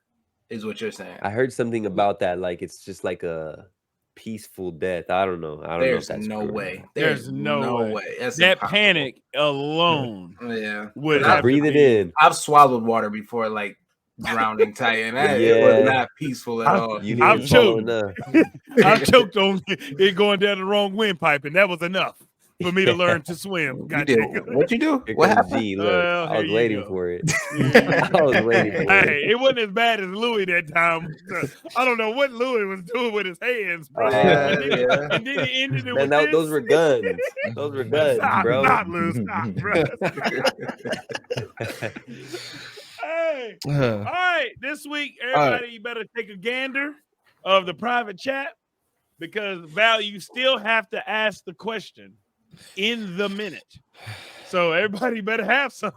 Is what you're saying. I heard something about that. Like it's just like a peaceful death. I don't know. I don't know if There's that's no true. way. There's no way. That's that impossible. panic alone Yeah. would Just have breathe to it be, in. I've swallowed water before, like drowning tight, and it was Yeah. not peaceful at all. You I'm didn't follow choked. enough. I choked on it going down the wrong windpipe, and that was enough for me to learn to swim. You God did. dang it. What you do? Here What comes happened? G. Look, Well, I here was you waiting go. for it. Yeah. I was waiting for it. Hey, it wasn't as bad as Louis that time. I don't know what Louis was doing with his hands, bro. Yeah, and, then, yeah. and then he ended it Man, with this. those were guns. Those were guns, Stop, bro. stop, Lou, stop, bro. Hey, all right. This week, everybody, you better take a gander of the private chat because Val, you still have to ask the question in the minute. So everybody better have some.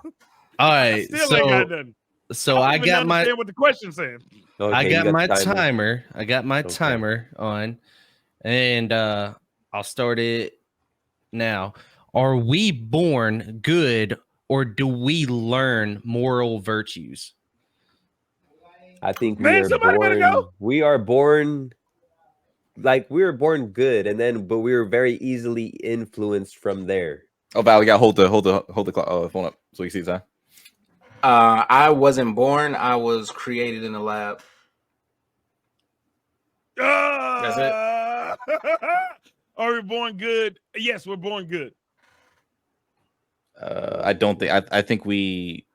All right, Still ain't got nothing. so I I don't even got my understand what the question said. Okay, I you got the my timer. I got my Okay. timer on, and I'll start it now. Are we born good, or do we learn moral virtues? I think we Man, are somebody better born. go. We are born like we were born good, and then but we were very easily influenced from there. Oh, Val, you got hold the phone up so you see the time. I wasn't born. I was created in the lab. That's it. Are we born good? Yes, we're born good. I don't think. I think we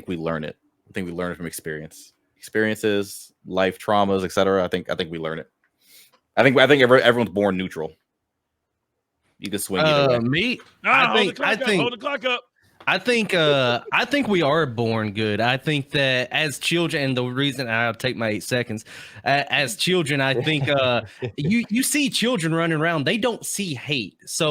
learn it. I think we learn it from experiences, life traumas, etc. I think we learn it. I think everyone's born neutral. You can swing either way. Me, Hold the clock up. I think we are born good. I think that as children, and the reason I'll take my 8 seconds, as children, I think you see children running around, they don't see hate. So